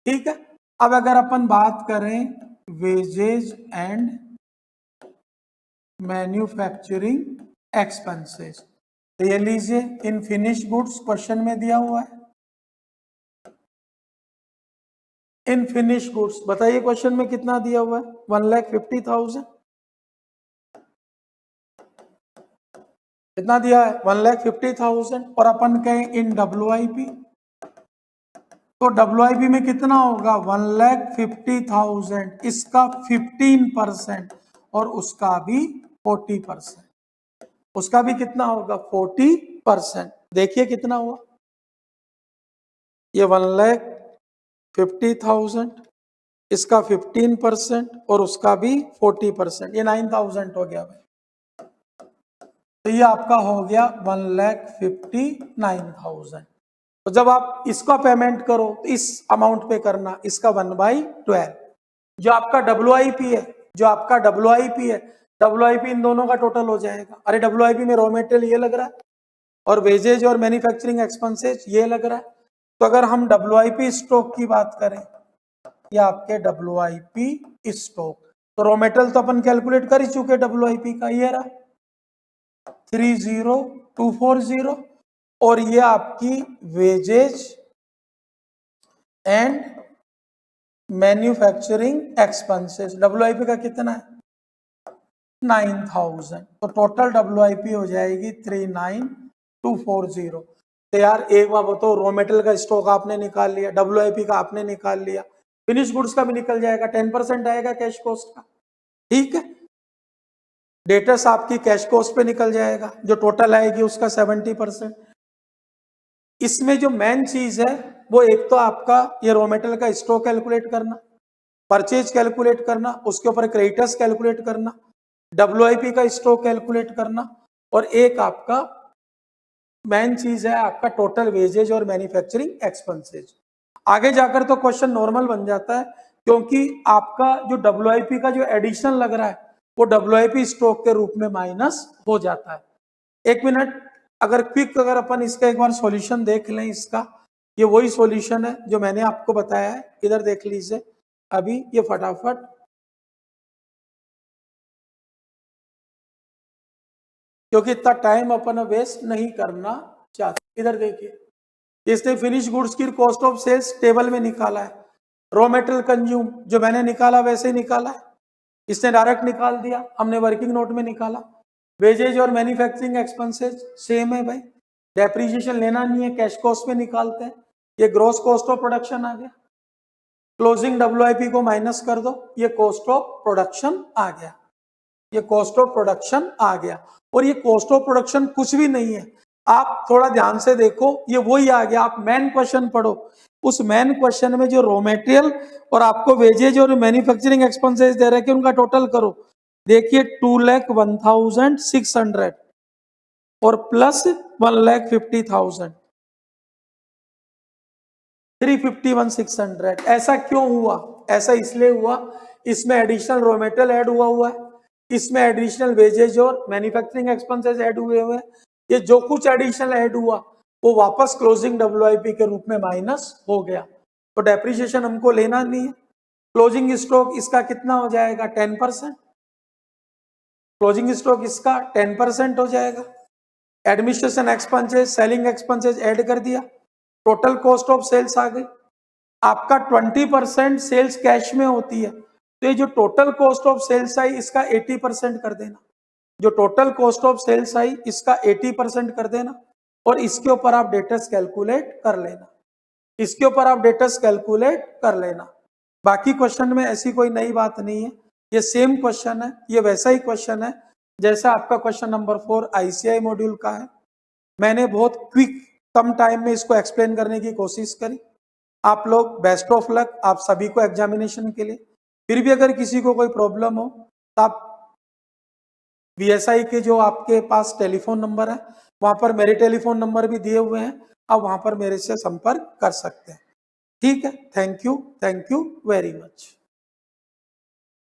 ठीक है, अब अगर अपन बात करें वेजेज एंड मैन्युफैक्चरिंग एक्सपेंसेस, तो ये लीजिए इन फिनिश गुड्स क्वेश्चन में दिया हुआ है, इन फिनिश गुड्स, बताइए क्वेश्चन में कितना दिया हुआ है, 1,50,000, कितना दिया है, 1,50,000, और अपन कहें इन WIP, तो WIP में कितना होगा, 1,50,000, इसका 15% और उसका भी 40%, उसका भी कितना होगा 40%, देखिए कितना हुआ, ये 1,50,000, इसका 15% और उसका भी 40%, ये 9,000 हो गया भाई, तो ये आपका हो गया 1,59,000। तो जब आप इसका पेमेंट करो तो इस अमाउंट पे करना, इसका 1/12, जो आपका WIP है, जो आपका WIP है, WIP इन दोनों का टोटल हो जाएगा। अरे WIP में रॉ मेटेरियल ये लग रहा है और वेजेज और मैन्युफैक्चरिंग एक्सपेंसेस ये लग रहा है, तो अगर हम WIP स्टॉक की बात करें, ये आपके WIP स्टॉक, तो रॉ मेटेरियल तो अपन कैलकुलेट कर ही चुके WIP का, ये रहा 30240, और ये आपकी wages and manufacturing expenses, WIP का कितना है 9,000, तो टोटल WIP हो जाएगी 39240। तो यार एक बार बताओ, रॉ मेटेरियल का स्टॉक आपने निकाल लिया, WIP का आपने निकाल लिया, फिनिश गुड्स का भी निकल जाएगा, 10% आएगा कैश कॉस्ट का, ठीक है, डेटर्स आपकी कैश कॉस्ट पे निकल जाएगा, जो टोटल आएगी उसका 70%। इसमें जो मेन चीज है वो एक तो आपका ये रॉ मेटेरियल का स्टॉक कैलकुलेट करना, परचेज कैलकुलेट करना, उसके ऊपर क्रेडिटर्स कैलकुलेट करना, WIP का स्टॉक कैलकुलेट करना, और एक आपका मेन चीज है आपका टोटल वेजेज और मैन्युफैक्चरिंग एक्सपेंसेस। आगे जाकर तो क्वेश्चन नॉर्मल बन जाता है, क्योंकि आपका जो WIP का जो एडिशन लग रहा है वो WIP स्टॉक के रूप में माइनस हो जाता है। एक मिनट, अगर क्विक अगर अपन इसका एक बार सॉल्यूशन देख लें इसका, ये वही सॉल्यूशन है जो मैंने आपको बताया है, इधर देख लीजिए अभी ये फटाफट, क्योंकि इतना टाइम अपन वेस्ट नहीं करना चाहते। इधर देखिए, इसने फिनिश गुड्स की कॉस्ट ऑफ सेल्स टेबल में निकाला है, रॉ मेटेरियल कंज्यूम जो मैंने निकाला वैसे ही निकाला है, इसने डायरेक्ट निकाल दिया, हमने वर्किंग नोट में निकाला। वेजेज और मैन्युफैक्चरिंग एक्सपेंसेस सेम है भाई, डेप्रीशिएशन लेना नहीं है, कैश कॉस्ट में निकालते हैं। ये ग्रॉस कॉस्ट ऑफ प्रोडक्शन आ गया, क्लोजिंग डब्ल्यूआईपी को माइनस कर दो, ये कॉस्ट ऑफ प्रोडक्शन आ गया, ये कॉस्ट ऑफ प्रोडक्शन आ गया। और ये कॉस्ट ऑफ प्रोडक्शन कुछ भी नहीं है, आप थोड़ा ध्यान से देखो, ये वही आ गया। आप मेन क्वेश्चन पढ़ो, उस मेन क्वेश्चन में जो रॉ मटेरियल और आपको वेजेज और मैन्युफैक्चरिंग एक्सपेंसेस दे रखे उनका टोटल करो। देखिए 2,01,600 और प्लस 1,50,000, 351,600। ऐसा क्यों हुआ? ऐसा इसलिए हुआ, इसमें एडिशनल रॉ मटेरियल ऐड हुआ है, इसमें एडिशनल वेजेज और मैन्युफैक्चरिंग एक्सपेंसेस ऐड हुए हैं। ये जो कुछ एडिशनल ऐड हुआ वो वापस क्लोजिंग डब्ल्यूआईपी के रूप में माइनस हो गया, तो डेप्रिसिएशन हमको लेना नहीं है। क्लोजिंग स्टॉक इसका कितना हो जाएगा? 10%। क्लोजिंग स्टॉक इसका 10% हो जाएगा। Administration expenses, selling expenses add कर दिया, टोटल कॉस्ट ऑफ सेल्स आ गई। आपका 20% सेल्स कैश में होती है, तो ये जो टोटल कॉस्ट ऑफ सेल्स आई इसका 80% कर देना, जो टोटल कॉस्ट ऑफ सेल्स आई इसका 80% कर देना, और इसके ऊपर आप डेटर्स कैलकुलेट कर लेना, इसके ऊपर आप डेटर्स कैलकुलेट कर लेना। बाकी क्वेश्चन में ऐसी कोई नई बात नहीं है, ये सेम क्वेश्चन है, ये वैसा ही क्वेश्चन है जैसा आपका क्वेश्चन नंबर 4 आईसीआई मॉड्यूल का है। मैंने बहुत क्विक कम टाइम में इसको एक्सप्लेन करने की कोशिश करी। आप लोग बेस्ट ऑफ लक आप सभी को एग्जामिनेशन के लिए। फिर भी अगर किसी को कोई प्रॉब्लम हो तो आप वीएसआई के जो आपके पास टेलीफोन नंबर है वहां पर मेरे टेलीफोन नंबर भी दिए हुए हैं, आप वहां पर मेरे से संपर्क कर सकते हैं। ठीक है, थैंक यू वेरी मच।